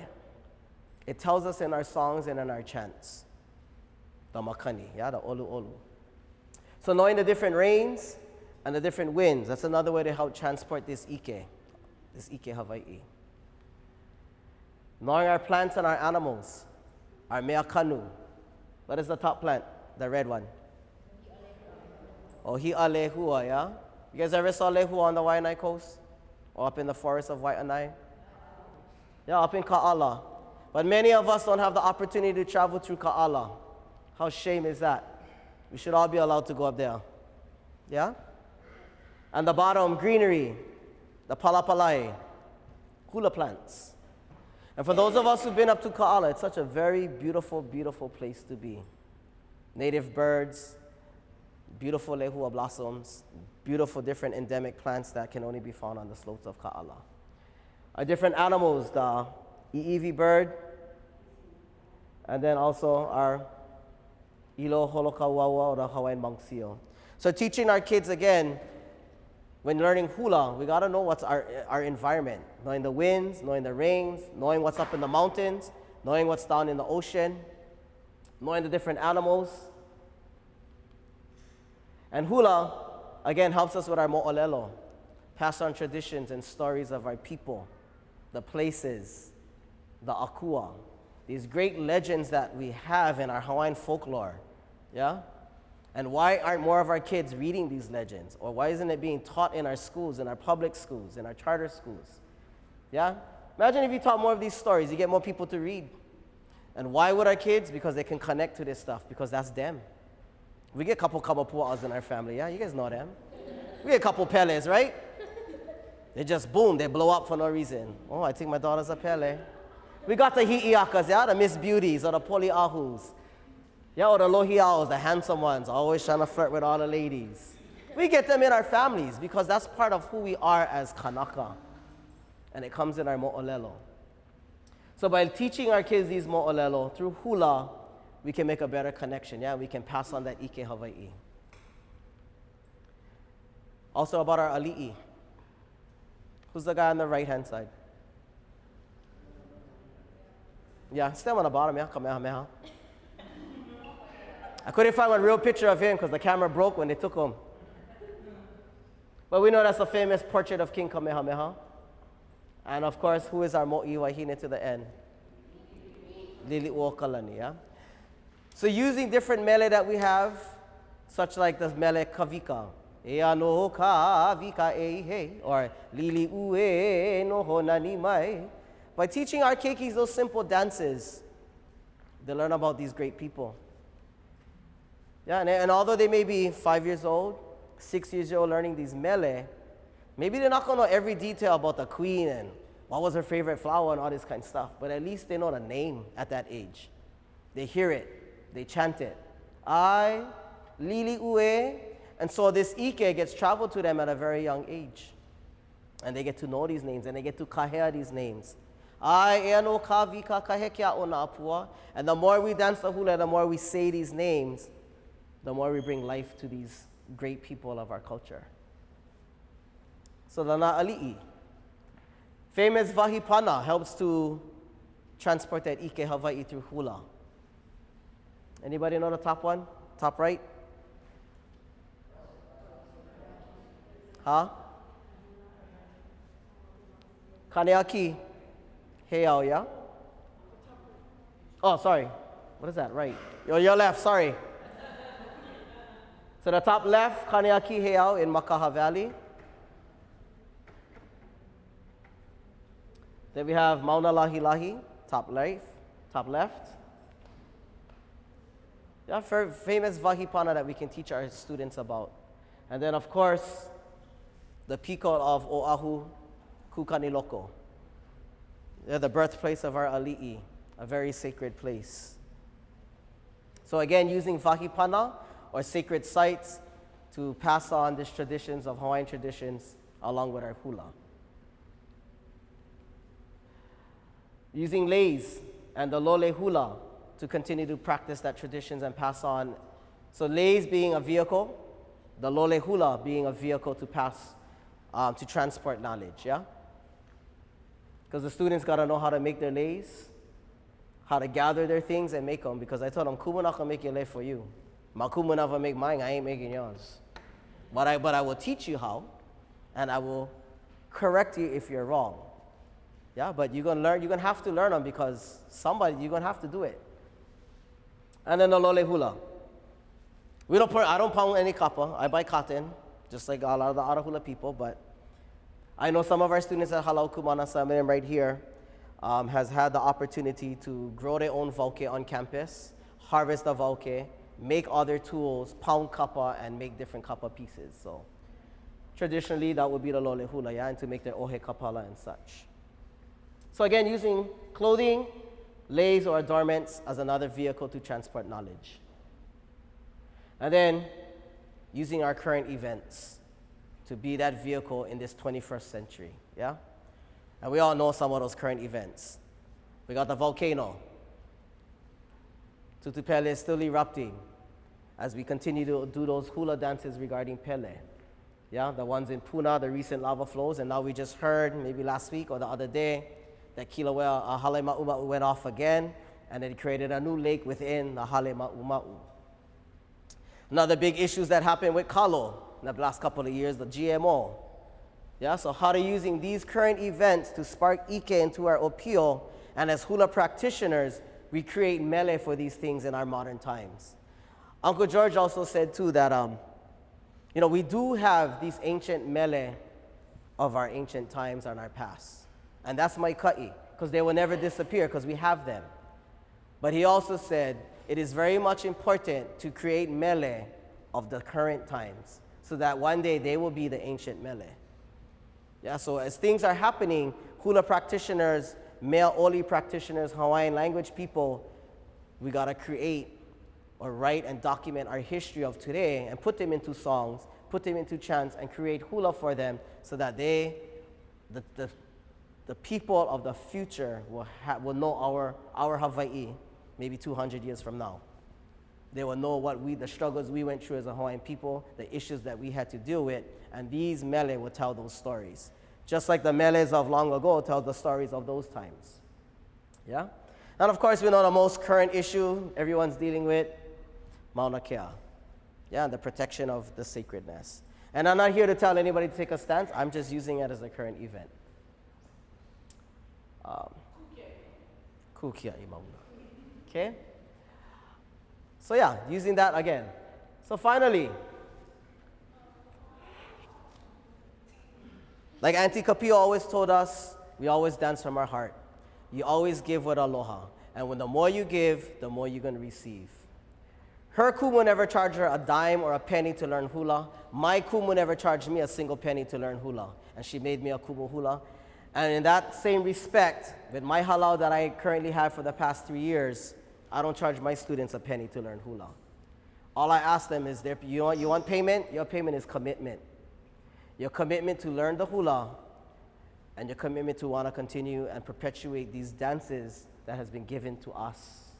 It tells us in our songs and in our chants. The makani, yeah, the olu. So knowing the different rains and the different winds, that's another way to help transport this ike Hawaii. Knowing our plants and our animals, our mea kanu. What is the top plant? The red one. Lehua, yeah? You guys ever saw lehua on the Wai'anae Coast? Or up in the forest of Wai'anae? Yeah, up in Ka'ala. But many of us don't have the opportunity to travel through Ka'ala. How shame is that? We should all be allowed to go up there. Yeah? And the bottom, greenery, the palapalai, hula plants. And for those of us who've been up to Ka'ala, it's such a very beautiful, beautiful place to be. Native birds, beautiful lehua blossoms, beautiful different endemic plants that can only be found on the slopes of Ka'ala. Our different animals, the i'iwi bird, and then also our ilo holokauaua, or the Hawaiian monk seal. So teaching our kids again, when learning hula, we gotta know what's our environment, knowing the winds, knowing the rains, knowing what's up in the mountains, knowing what's down in the ocean, knowing the different animals. And hula, again, helps us with our mo'olelo, pass on traditions and stories of our people, the places, the akua, these great legends that we have in our Hawaiian folklore, yeah? And why aren't more of our kids reading these legends? Or why isn't it being taught in our schools, in our public schools, in our charter schools? Yeah? Imagine if you taught more of these stories, you get more people to read. And why would our kids? Because they can connect to this stuff, because that's them. We get a couple kamapua'as in our family, yeah? You guys know them. We get a couple peles, right? They just boom, they blow up for no reason. Oh, I think my daughter's a pele. We got the hi'iakas, yeah? The Miss Beauties or the poli'ahus. Yeah, or the lohiaos, the handsome ones, always trying to flirt with all the ladies. We get them in our families because that's part of who we are as Kanaka. And it comes in our mo'olelo. So by teaching our kids these mo'olelo through hula, we can make a better connection, yeah? We can pass on that ike Hawaii. Also about our ali'i. Who's the guy on the right-hand side? Yeah, still on the bottom, yeah, Kamehameha. I couldn't find one real picture of him because the camera broke when they took him. But we know that's a famous portrait of King Kamehameha. And of course, who is our mo'i wahine to the end? Lili'u Kalani, yeah? So using different mele that we have, such like the mele Kawika, Ea no Kawika e or Lili'u e no honani mai. By teaching our keikis those simple dances, they learn about these great people. Yeah, and although they may be 5 years old, 6 years old learning these mele, maybe they're not gonna know every detail about the queen and what was her favorite flower and all this kind of stuff, but at least they know the name at that age. They hear it, they chant it. Ai, Lili Ue, and so this ike gets traveled to them at a very young age. And they get to know these names and they get to kahea these names. Ai Ōpio Kawika Kaiāulu, and the more we dance the hula, the more we say these names, the more we bring life to these great people of our culture. So the Nā'ali'i. Famous Vahipana helps to transport that ike Hawaii through hula. Anybody know the top one? Top right? Huh? Kaneaki. Heiau, yeah? Oh, sorry. What is that? Right. Your left, sorry. So the top left, Kaneaki Heiau in Mākaha Valley. Then we have Mauna Lahi Lahi, top left. Yeah, famous Vahipana that we can teach our students about. And then, of course, the piko of Oahu Kukaniloko. They're the birthplace of our ali'i, a very sacred place. So again, using wahipana, or sacred sites, to pass on these traditions of Hawaiian traditions along with our hula. Using leis and the lole hula to continue to practice that traditions and pass on. So leis being a vehicle, the lole hula being a vehicle to pass, to transport knowledge, yeah? Because the students got to know how to make their leis, how to gather their things and make them, because I told them, kumu not gonna make your lei for you. My kumu never make mine, I ain't making yours. But I will teach you how, and I will correct you if you're wrong. Yeah, but you're gonna have to learn them, because you're gonna have to do it. And then the lole hula. I don't pound any kapa, I buy cotton, just like a lot of the other hula people, but I know some of our students at Halau Kumana, some of them right here, has had the opportunity to grow their own vauke on campus, harvest the vauke, make other tools, pound kapa, and make different kapa pieces. So traditionally, that would be the lole hula, yeah, and to make their ohe kapala and such. So again, using clothing, leis or adornments as another vehicle to transport knowledge. And then using our current events to be that vehicle in this 21st century, yeah? And we all know some of those current events. We got the volcano. Tutupele is still erupting as we continue to do those hula dances regarding Pele. Yeah, the ones in Puna, the recent lava flows, and now we just heard, maybe last week or the other day, that Kilauea Hale Ma'uma'u went off again, and it created a new lake within the Hale Ma'uma'u. Another big issues that happened with Kalo in the last couple of years, the GMO. Yeah, so how are using these current events to spark ike into our Ōpio, and as hula practitioners, we create mele for these things in our modern times. Uncle George also said too that, we do have these ancient mele of our ancient times and our past. And that's my ka'i, because they will never disappear because we have them. But he also said it is very much important to create mele of the current times so that one day they will be the ancient mele. Yeah, so as things are happening, hula practitioners, male Oli practitioners, Hawaiian language people, we gotta create or write and document our history of today and put them into songs, put them into chants, and create hula for them so that the people of the future will know our Hawaii maybe 200 years from now. They will know the struggles we went through as a Hawaiian people, the issues that we had to deal with, and these mele will tell those stories. Just like the meles of long ago tell the stories of those times. Yeah? And of course, we know the most current issue everyone's dealing with, Mauna Kea. Yeah, the protection of the sacredness. And I'm not here to tell anybody to take a stance, I'm just using it as a current event. Kukiaima. Okay? So yeah, using that again. So finally, like Auntie Kapio always told us, we always dance from our heart. You always give with aloha. And when the more you give, the more you're going to receive. Her kumu never charged her a dime or a penny to learn hula. My kumu never charged me a single penny to learn hula. And she made me a kumu hula. And in that same respect, with my halau that I currently have for the past 3 years, I don't charge my students a penny to learn hula. All I ask them is, you want payment? Your payment is commitment. Your commitment to learn the hula, and your commitment to want to continue and perpetuate these dances that has been given to us.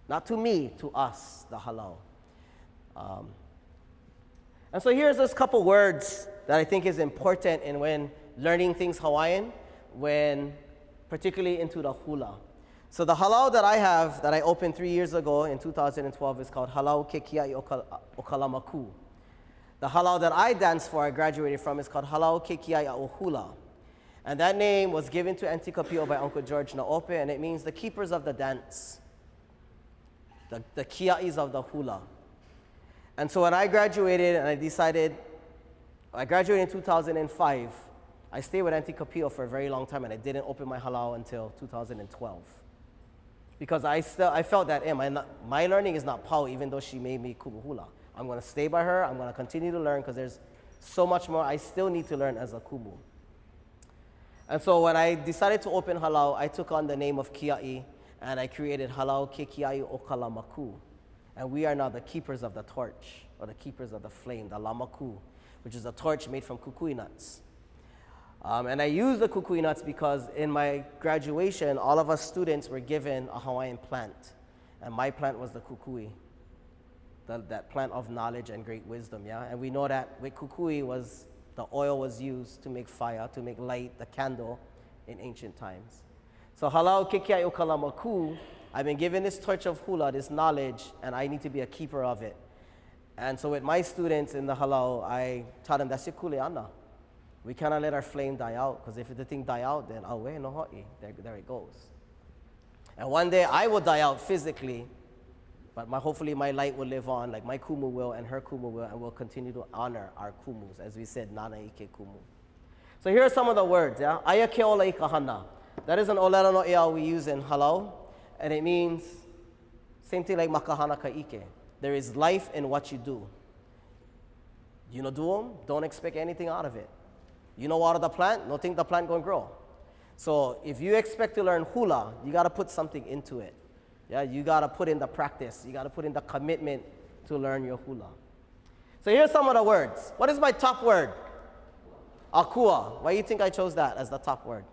Not to me, to us, the halau. And so here's this couple words that I think is important in when learning things Hawaiian, particularly into the hula. So the halau that I have, that I opened 3 years ago in 2012, is called Halau Kekiai Okalamaku. The halau that I danced for, I graduated from, is called Halau Kekiai Hula. And that name was given to Auntie Kapio by Uncle George Naope, and it means the keepers of the dance, the kia'is of the hula. And so when I graduated, and I graduated in 2005, I stayed with Auntie Kapio for a very long time, and I didn't open my halau until 2012. Because I felt that my learning is not pau, even though she made me kumu hula. I'm going to stay by her. I'm going to continue to learn because there's so much more I still need to learn as a kumu. And so when I decided to open Halau, I took on the name of Kia'i, and I created Halau ke Kia'i o ka lamaku. And we are now the keepers of the torch, or the keepers of the flame, the lamaku, which is a torch made from kukui nuts. And I use the kukui nuts because in my graduation, all of us students were given a Hawaiian plant. And my plant was the kukui, that plant of knowledge and great wisdom, yeah? And we know that with kukui the oil was used to make fire, to make light, the candle in ancient times. So Halau ke Kia'i o ka lamaku, I've been given this torch of hula, this knowledge, and I need to be a keeper of it. And so with my students in the Halau, I taught them that's kuleana. We cannot let our flame die out, because if the thing die out, then awe no ho'i, there it goes. And one day I will die out physically, but hopefully my light will live on, like my kumu will and her kumu will, and we'll continue to honor our kumus, as we said, Nānākuli kumu. So here are some of the words, yeah? Aia ke ola I ka hana. That is an olera no ea we use in Halau, and it means, same thing like makahana ka ike. There is life in what you do. You know, do them, don't expect anything out of it. You know, water the plant, don't think the plant gonna grow. So if you expect to learn hula, you gotta put something into it. Yeah, you gotta put in the practice. You gotta put in the commitment to learn your hula. So here's some of the words. What is my top word? Akua. Why do you think I chose that as the top word?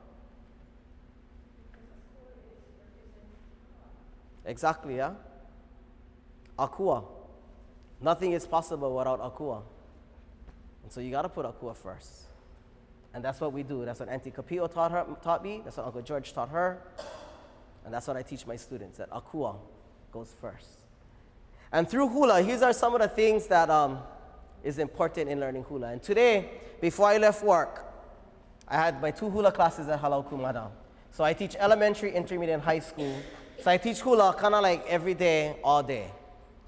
Exactly, yeah? Akua. Nothing is possible without akua. And so you gotta put akua first. And that's what we do. That's what Auntie Kapio taught me. That's what Uncle George taught her. And that's what I teach my students, that akua goes first. And through hula, these are some of the things that is important in learning hula. And today, before I left work, I had my 2 hula classes at Halau Kumada. So I teach elementary, intermediate, and high school. So I teach hula kind of like every day, all day.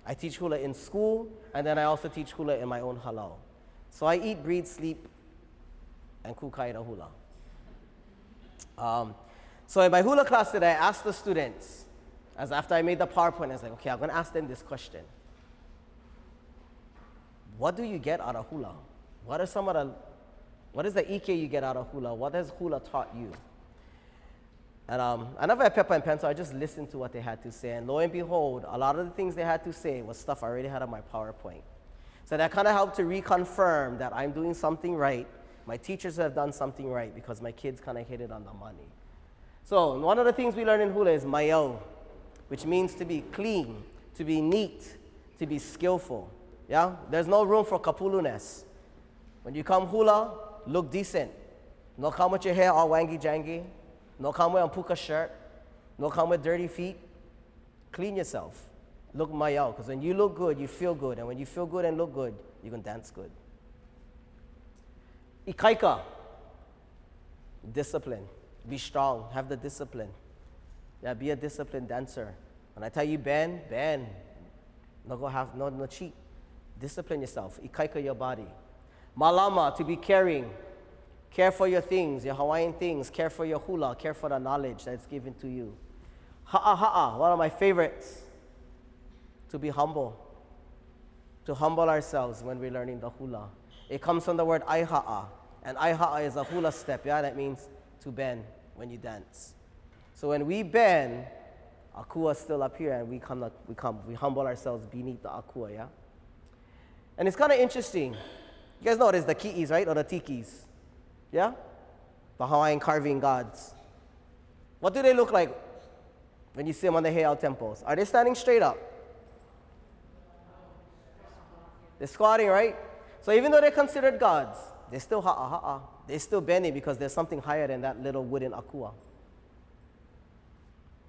I teach hula in school, and then I also teach hula in my own Halau. So I eat, breathe, sleep, and kukai the hula. So in my hula class today, I asked the students, as after I made the PowerPoint, I was like, okay, I'm gonna ask them this question. What do you get out of hula? What is the ike you get out of hula? What has hula taught you? And I never had paper and pencil, I just listened to what they had to say. And lo and behold, a lot of the things they had to say was stuff I already had on my PowerPoint. So that kind of helped to reconfirm that I'm doing something right. My teachers have done something right because my kids kind of hit it on the money. So one of the things we learn in hula is maiau, which means to be clean, to be neat, to be skillful. Yeah? There's no room for kapuluness. When you come hula, look decent. No come with your hair all wangy-jangy. No come with a puka shirt. No come with dirty feet. Clean yourself. Look maiau, because when you look good, you feel good. And when you feel good and look good, you can dance good. Ikaika, discipline. Be strong, have the discipline. Yeah, be a disciplined dancer. When I tell you bend, bend. No cheat. Discipline yourself. Ikaika your body. Malama, to be caring. Care for your things, your Hawaiian things. Care for your hula. Care for the knowledge that's given to you. Ha'a ha'a, one of my favorites. To be humble. To humble ourselves when we're learning the hula. It comes from the word ai ha'a. And ai ha'a is a hula step, yeah? That means to bend when you dance. So when we bend, akua is still up here, and we humble ourselves beneath the akua, yeah? And it's kind of interesting. You guys know it is the ki'is, right? Or the tikis. Yeah? The Hawaiian carving gods. What do they look like when you see them on the heiau temples? Are they standing straight up? They're squatting, right? So even though they're considered gods, they're still ha'a ha'a. They're still bending because there's something higher than that little wooden akua.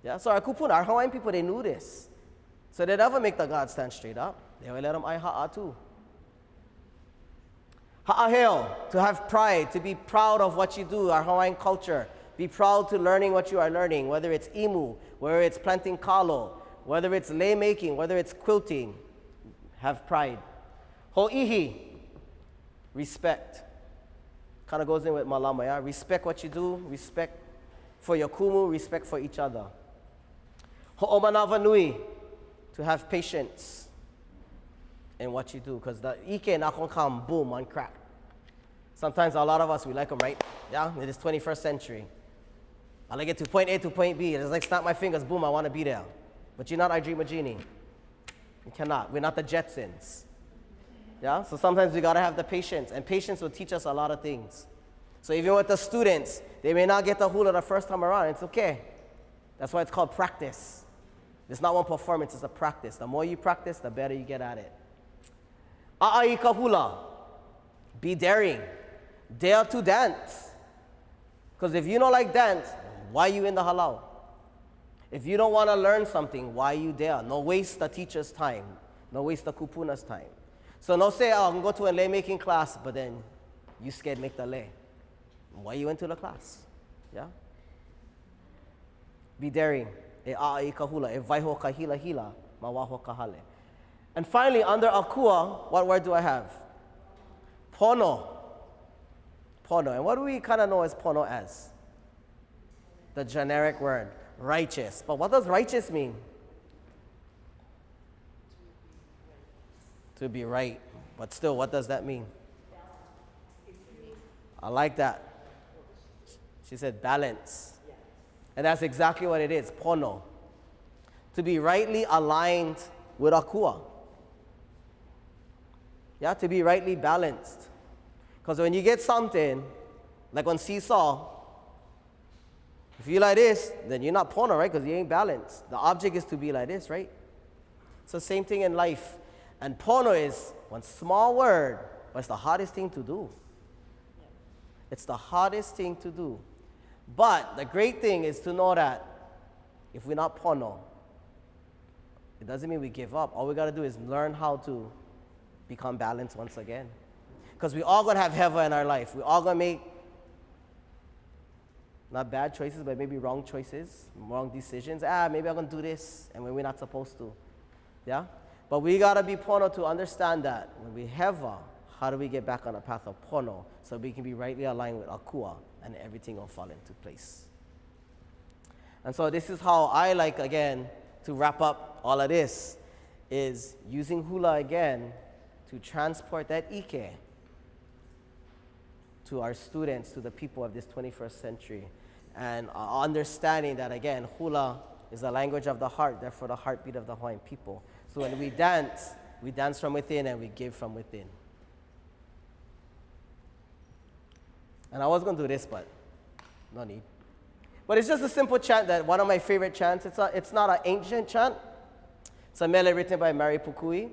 Yeah, so our kupuna, our Hawaiian people, they knew this. So they never make the god stand straight up. They will let them ai ha'a too. Ha'aheo, to have pride, to be proud of what you do, our Hawaiian culture. Be proud to learning what you are learning, whether it's imu, whether it's planting kalo, whether it's lei making, whether it's quilting. Have pride. Ho'ihi, respect. Kind of goes in with malama, yeah? Respect what you do, respect for your kumu, respect for each other. Ho'omanava nui, to have patience in what you do, because the ike not gonna come boom on crack. Sometimes a lot of us, we like them, right? Yeah, in this 21st century. I like it to point A to point B. It's like snap my fingers, boom, I want to be there. But you're not I Dream a Genie. You cannot. We're not the Jetsons. Yeah? So sometimes we got to have the patience. And patience will teach us a lot of things. So even with the students, they may not get the hula the first time around. It's okay. That's why it's called practice. It's not one performance, it's a practice. The more you practice, the better you get at it. A'ai ka hula. Be daring. Dare to dance. Because if you don't like dance, why are you in the halau? If you don't want to learn something, why are you there? No waste the teacher's time. No waste the kupuna's time. So no say, oh, I'm going to go to a lei making class, but then you scared make the lei. Why you went to the class? Yeah? Be daring. E a'ai ka hula. E vaiho ka hila hila. Ma waho ka hale. And finally, under akua, what word do I have? Pono. Pono. And what do we kind of know as pono as? The generic word. Righteous. But what does righteous mean? To be right. But still, what does that mean? I like that. She said balance. And that's exactly what it is, pono. To be rightly aligned with akua. Yeah, to be rightly balanced. Because when you get something, like on seesaw, if you like this, then you're not pono, right? Because you ain't balanced. The object is to be like this, right? It's the same thing in life. And pono is one small word, but it's the hardest thing to do. It's the hardest thing to do. But the great thing is to know that if we're not pono, it doesn't mean we give up. All we got to do is learn how to become balanced once again. Because we all going to have heva in our life. We all going to make not bad choices, but maybe wrong choices, wrong decisions. Maybe I'm going to do this, and when we're not supposed to. Yeah? But we got to be pono to understand that when we heva, how do we get back on the path of pono so we can be rightly aligned with akua and everything will fall into place. And so this is how I like, again, to wrap up all of this, is using hula again to transport that ike to our students, to the people of this 21st century. And understanding that, again, hula is the language of the heart, therefore the heartbeat of the Hawaiian people. So when we dance from within and we give from within. And I was going to do this, but no need. But it's just a simple chant that one of my favorite chants. It's not an ancient chant. It's a mele written by Mary Pukui.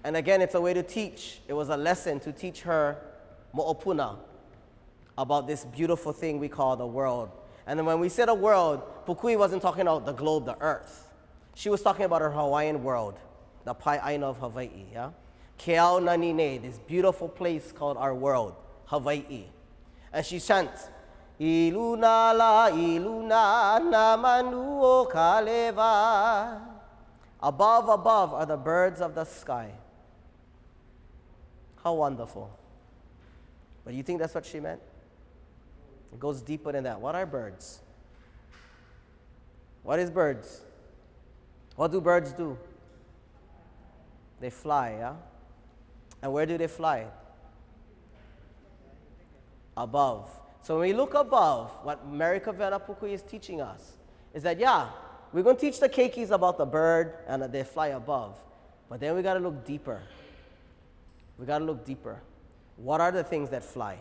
And again, it's a way to teach. It was a lesson to teach her mo'opuna about this beautiful thing we call the world. And then when we said a world, Pukui wasn't talking about the globe, the earth. She was talking about her Hawaiian world, the Pai'aina of Hawaii, yeah? Keau Nanine, this beautiful place called our world, Hawaii. And she chants, Iluna la iluna na manu o kaleva. Above are the birds of the sky. How wonderful. But you think that's what she meant? It goes deeper than that. What are birds? What is birds? What do birds do? They fly, yeah? And where do they fly? Above. So when we look above, what Mary Kavena Pukui is teaching us is that, yeah, we're going to teach the keikis about the bird and that they fly above. But then we got to look deeper. We got to look deeper. What are the things that fly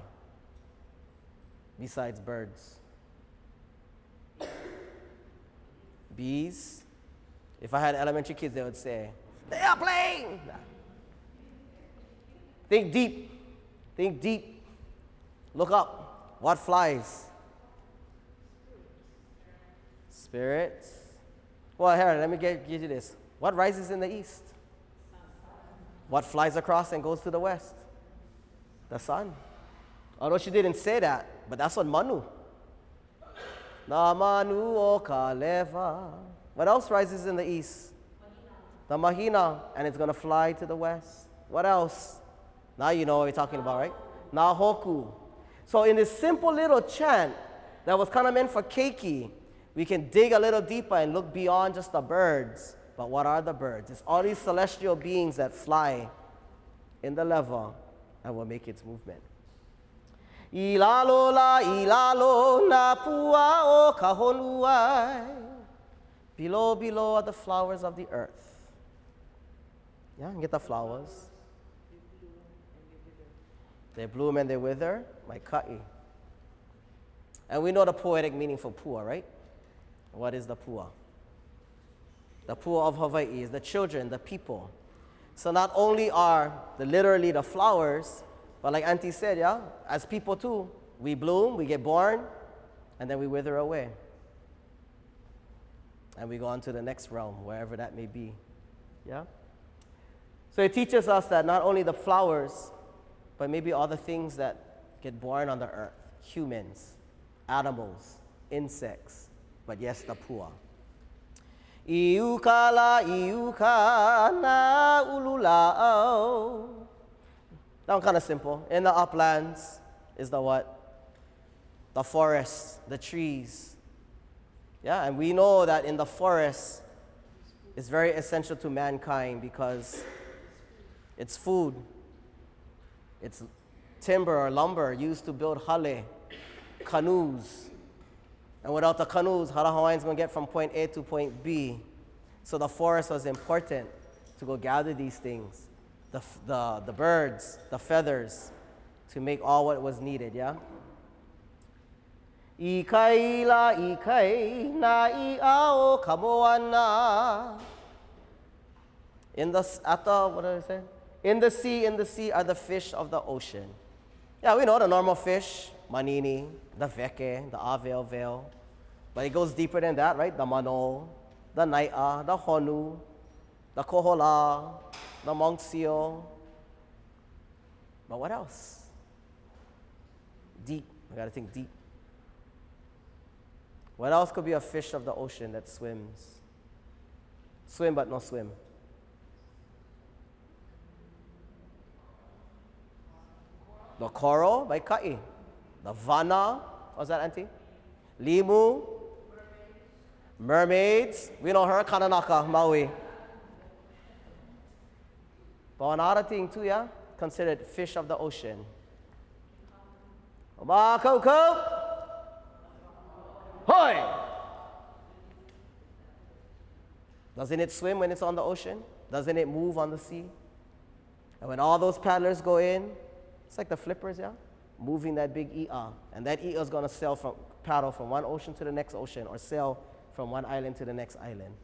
besides birds? Bees. If I had elementary kids, they would say, they are playing. Think deep. Think deep. Look up. What flies? Spirits. Well, here, let me give you this. What rises in the east? What flies across and goes to the west? The sun. Although she didn't say that, but that's what Manu. Na manu o kaleva. What else rises in the east? The mahina, and it's going to fly to the west. What else? Now you know what we're talking about, right? Na hoku. So in this simple little chant that was kind of meant for keiki, we can dig a little deeper and look beyond just the birds. But what are the birds? It's all these celestial beings that fly in the leva and will make its movement. Ilalo la ilalo na pua o kahonuai. Below, below are the flowers of the earth. Yeah, get the flowers. They bloom and they wither, my ka'i. And we know the poetic meaning for pua, right? What is the pua? The pua of Hawaii is the children, the people. So not only are literally the flowers, but like Auntie said, yeah, as people too, we bloom, we get born, and then we wither away. And we go on to the next realm, wherever that may be. Yeah? So it teaches us that not only the flowers, but maybe all the things that get born on the earth, humans, animals, insects, but yes, the pua. Iuka la iuka na ulula'au. That one kind of simple. In the uplands is the what? The forests, the trees. Yeah, and we know that in the forest is very essential to mankind because it's food. It's timber or lumber used to build hale, canoes. And without the canoes, how the Hawaiians going to get from point A to point B? So the forest was important to go gather these things, the birds, the feathers, to make all what was needed, yeah? Ikai la ikai na I ao kamoana. What did I say? In the sea are the fish of the ocean. Yeah, we know the normal fish, manini, the veke, the aveo veil. But it goes deeper than that, right? The mano, the nai'a, the honu, the kohola, the monk seal. But what else? Deep. We gotta think deep. What else could be a fish of the ocean that swims? Swim but no swim. The coral by ka'i. The vana, what's that, Auntie? Limu. Mermaids. We know her, Kananaka, Maui. But another thing too, yeah? Considered fish of the ocean. Mākaha. Hoi! Doesn't it swim when it's on the ocean? Doesn't it move on the sea? And when all those paddlers go in, it's like the flippers, yeah? Moving that big i'a. And that i'a is going to paddle from one ocean to the next ocean or sail from one island to the next island.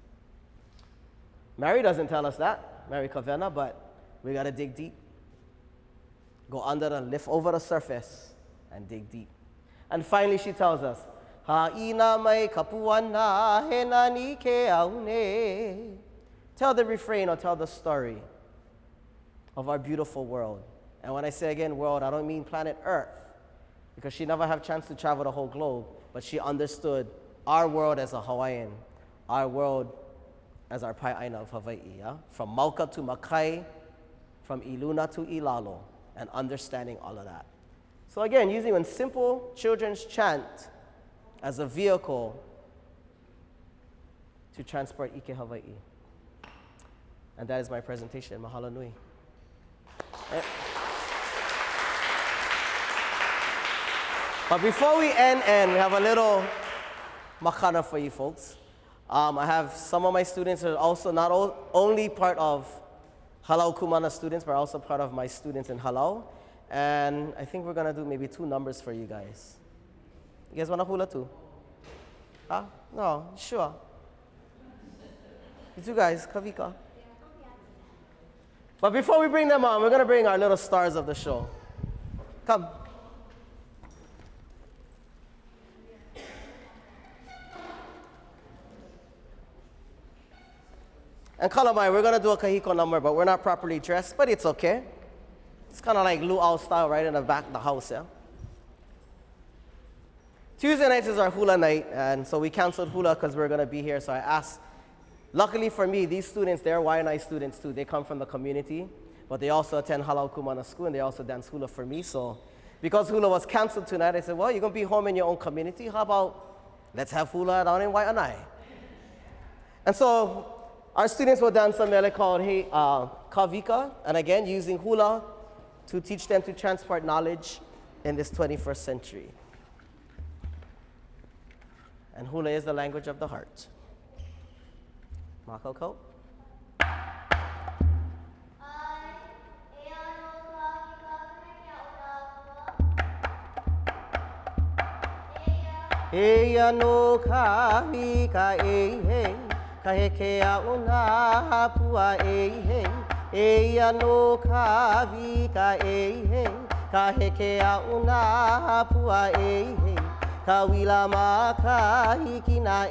Mary doesn't tell us that, Mary Kavena, but we got to dig deep. Go under and lift over the surface and dig deep. And finally she tells us, Ha'ina mai kapuana he nani ke aune. Tell the refrain or tell the story of our beautiful world. And when I say again world, I don't mean planet Earth, because she never had a chance to travel the whole globe, but she understood our world as a Hawaiian, our world as our Pai'aina of Hawaii, yeah? From Mauka to Makai, from Iluna to Ilalo, and understanding all of that. So again, using a simple children's chant as a vehicle to transport Ike Hawaii. And that is my presentation. Mahalo nui. But before we end, we have a little makana for you folks. I have some of my students who are also not only part of Halau Kumana students, but also part of my students in Halau. And I think we're going to do maybe 2 numbers for you guys. You guys want to hula too? Huh? No, sure. You two guys, Kawika. But before we bring them on, we're going to bring our little stars of the show. Come. And Kalamai, we're going to do a kahiko number, but we're not properly dressed, but it's okay. It's kind of like luau style right in the back of the house, yeah? Tuesday nights is our hula night, and so we canceled hula because we're going to be here, so I asked. Luckily for me, these students, they're Wai'anae students too. They come from the community, but they also attend Halau Kumana School, and they also dance hula for me. So because hula was canceled tonight, I said, well, you're going to be home in your own community. How about let's have hula down in Wai'anae? And so our students will dance a mele called Kawika, and again, using hula to teach them to transport knowledge in this 21st century. And Hula is the language of the heart. Mākaha. Eia no Kawika Mersberg, Kamehameha na hapua Eia no Kawika Mersberg, Kamehameha na hapua Kawila makahiki na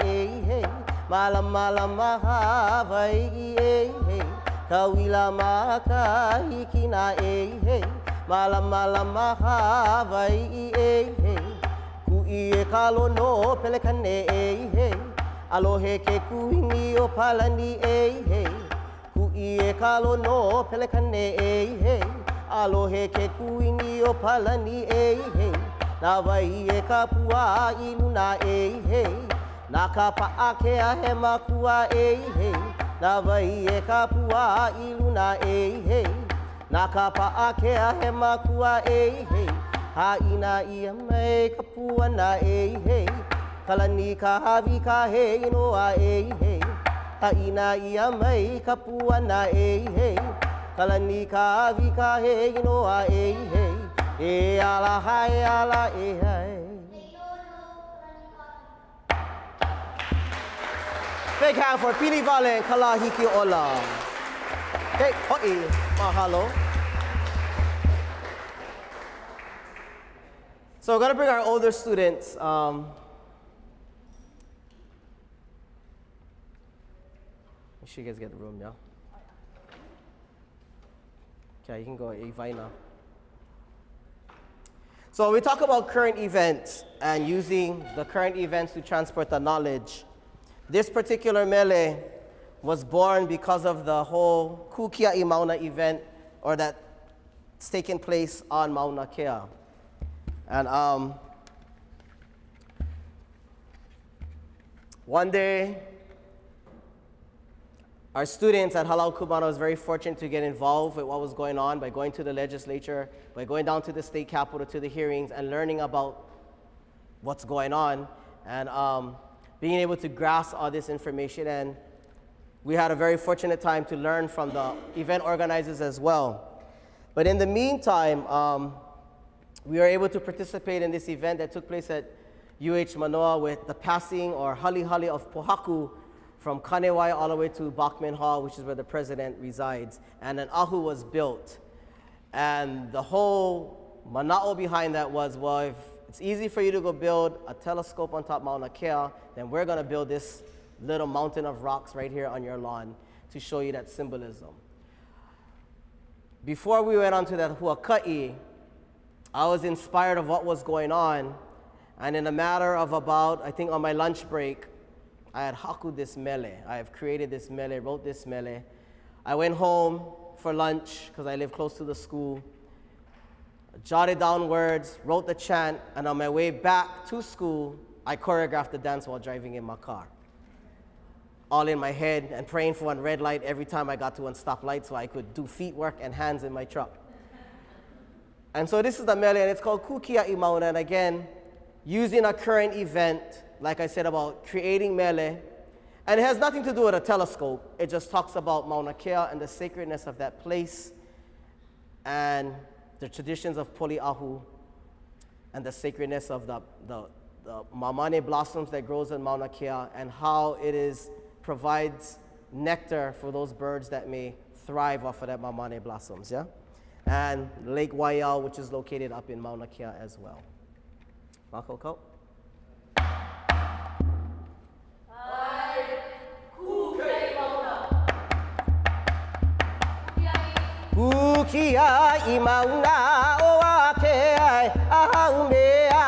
malama Hawaii Kawila makahiki na malama Hawaii Ku'i kalo no pelekane alohe ke kuini o palani Ku'i kalo no pelekane alohe ke kuini o palani Na wai'e ka pua iluna Na ka pa'akea he makua Na wai'e ka pua iluna Na ka pa'akea he makua Ha'ina ia mai ka pua na Kalani ka hawi ka he inoa Ha'ina ia mai ka pua na Kalani ka hawi ka he inoa E ala hai ala e hai. Big hand for Pili Vale and Kalahiki Ola. Okay, ho'i, mahalo. So we're gonna bring our older students. Make sure you guys get the room, yeah? Okay, you can go Evaina. So we talk about current events and using the current events to transport the knowledge. This particular mele was born because of the whole Kukiaima event, or that's taking place on Mauna Kea. And one day, our students at Halau Kumana was very fortunate to get involved with what was going on by going to the legislature, by going down to the state capitol to the hearings and learning about what's going on and being able to grasp all this information. And we had a very fortunate time to learn from the event organizers as well. But in the meantime, we were able to participate in this event that took place at UH Manoa with the passing or hali hali of Pohaku from Kanewai all the way to Bachman Hall, which is where the president resides. And an ahu was built. And the whole mana'o behind that was, well, if it's easy for you to go build a telescope on top Mauna Kea, then we're gonna build this little mountain of rocks right here on your lawn to show you that symbolism. Before we went on to that huaka'i, I was inspired of what was going on. And in a matter of about, I think on my lunch break, I had haku this mele. I have created this mele, wrote this mele. I went home for lunch because I live close to the school, jotted down words, wrote the chant, and on my way back to school, I choreographed the dance while driving in my car. All in my head and praying for one red light every time I got to one stoplight so I could do feet work and hands in my truck. And so this is the mele, and it's called Kukiaima, and again, using a current event, like I said, about creating mele. And it has nothing to do with a telescope. It just talks about Mauna Kea and the sacredness of that place and the traditions of Poli'ahu and the sacredness of the mamane blossoms that grows in Mauna Kea and how it provides nectar for those birds that may thrive off of that mamane blossoms, yeah? And Lake Wai'au, which is located up in Mauna Kea as well. Mākaha. Kukiaima o ake ai ahau mea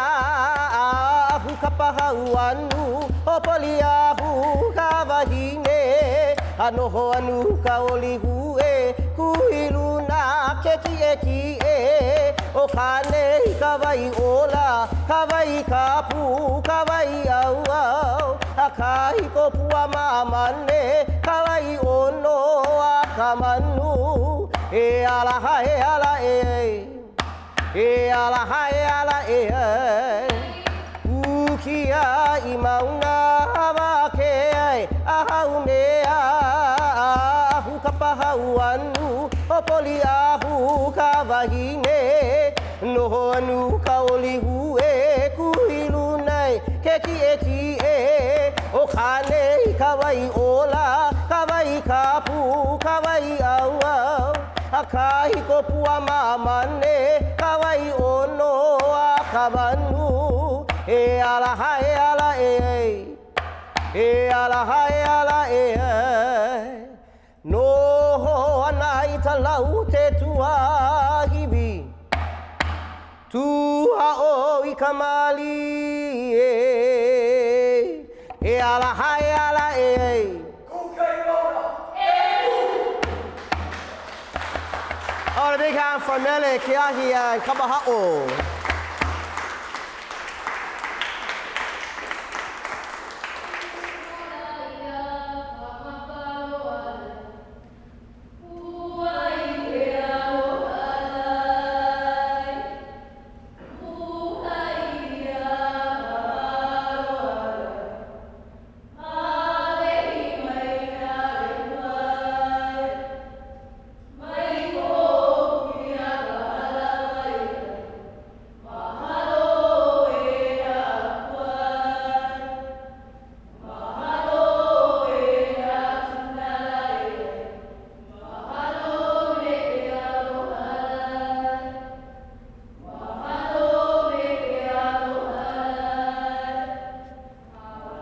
ahu kapahau anu o poliahu ka wahine anoho anu ka olihu e kuiluna keki eki e o kane ka wai ola ka wai kapu ka wai au au akai ko pua mamane ka wai ono a kamanu E ala ha e ala e e ala hai ala e ai Kukiaima una hawa ke ai ahau mea ahu ka pahau anu o poli ahu ka wahine noho anu ka olihu e kuhilu nei ke ki e o kane ka wai ola ka wai kapu ka wai au au Akahi ko pua mamane, kawai ono a kawanu. E ala hai ala e ala hai ala e no anai talau te tuahiwi. Tu hao I kamali e ala hai ala e Oh, a big hand for Mele, Keahi, and Kamehameha.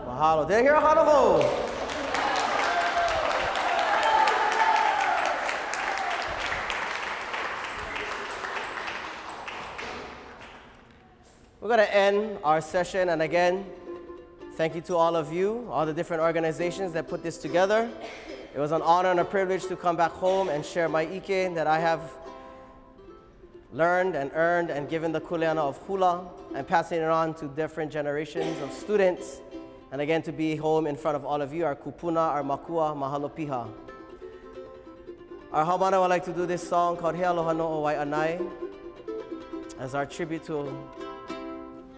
Mahalo. Did I hear a halo? We're going to end our session, and again, thank you to all of you, all the different organizations that put this together. It was an honor and a privilege to come back home and share my ike that I have learned and earned and given the kuleana of Hula and passing it on to different generations of students. And again, to be home in front of all of you, our kupuna, our makua, mahalo piha. Our haumana would like to do this song called He Aloha no Wai'anae as our tribute to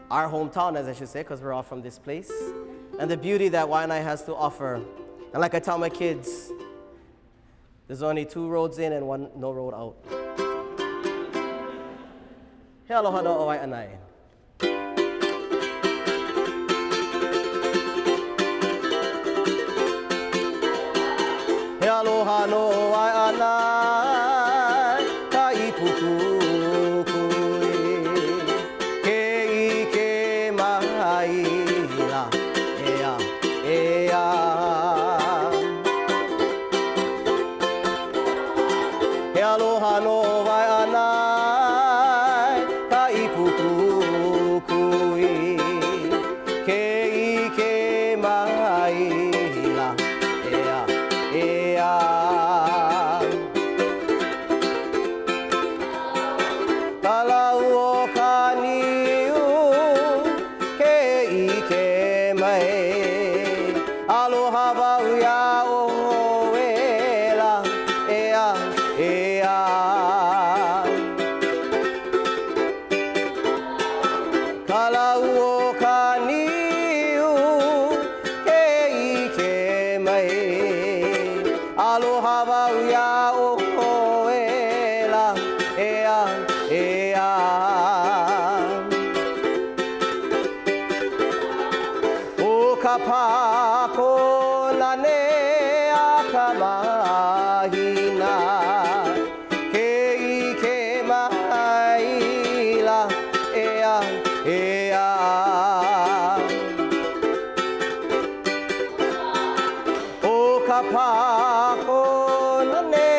our hometown, as I should say, because we're all from this place, and the beauty that Wai'anae has to offer. And like I tell my kids, there's only 2 roads in and 1 no road out. He Aloha no Wai'anae. He aloha no Wai'anae, ka ipuku kui, ke ike mahaila, ea, ea. He aloha no Wai'anae, ka ipuku kui, ke ike mahaila, ea, ea. Halau o ka niu, ke ike mai, aloha wau ia o ela, ea, ea. Halau o ka niu, ke ike mai, aloha wau ia o ela, ea, ea. O ka pako nane a ka mahina, ke ike mahaila, ea, ea. O ka pako nane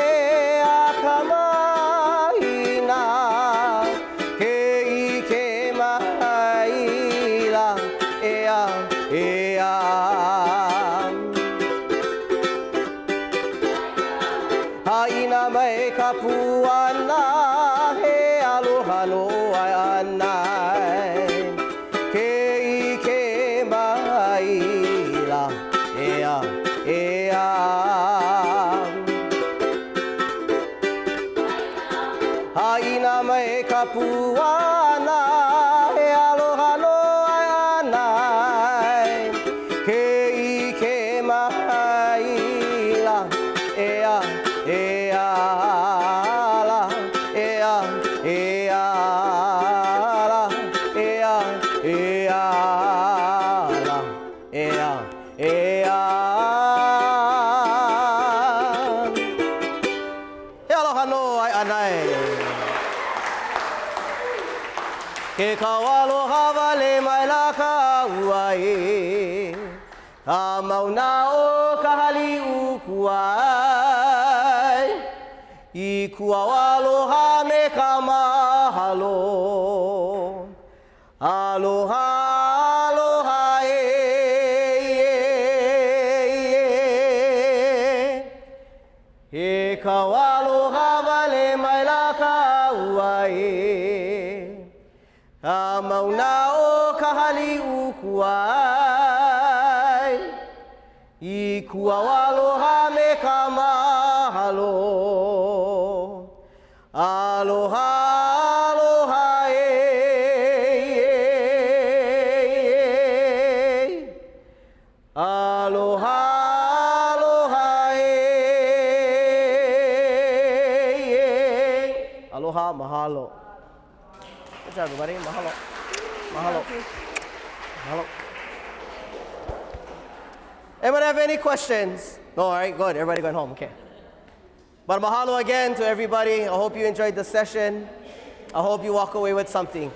a ka mahina, ke ike mahaila, ea, ea. Haina mai ka puana, he aloha no Wai'anae, ke ike mahaila, ea, ea. Eala, ea, ea. He aloha no Wai'anae. Ke kaualoha wale mai la ka uai. Ka mauna o ka hali ukuai. I kuawaloha me ka mahalo. Aloha, aloha, He kaualoha wale mai la ka uai. Ka mauna o ka hali ukuai. I kuawaloha me ka mahalo. Aloha, aloha, Aloha, aloha, Aloha, mahalo. Good job, everybody. Mahalo. Mahalo. Mahalo. Anybody have any questions? No, all right, good. Everybody going home, okay. But mahalo again to everybody. I hope you enjoyed the session. I hope you walk away with something.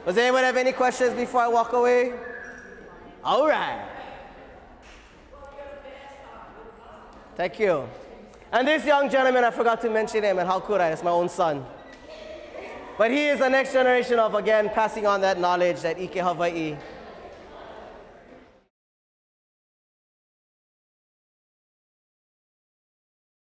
Does anyone have any questions before I walk away? All right. Thank you. And this young gentleman, I forgot to mention him, and how could I? It's my own son. But he is the next generation of, again, passing on that knowledge, that Ike Hawaii.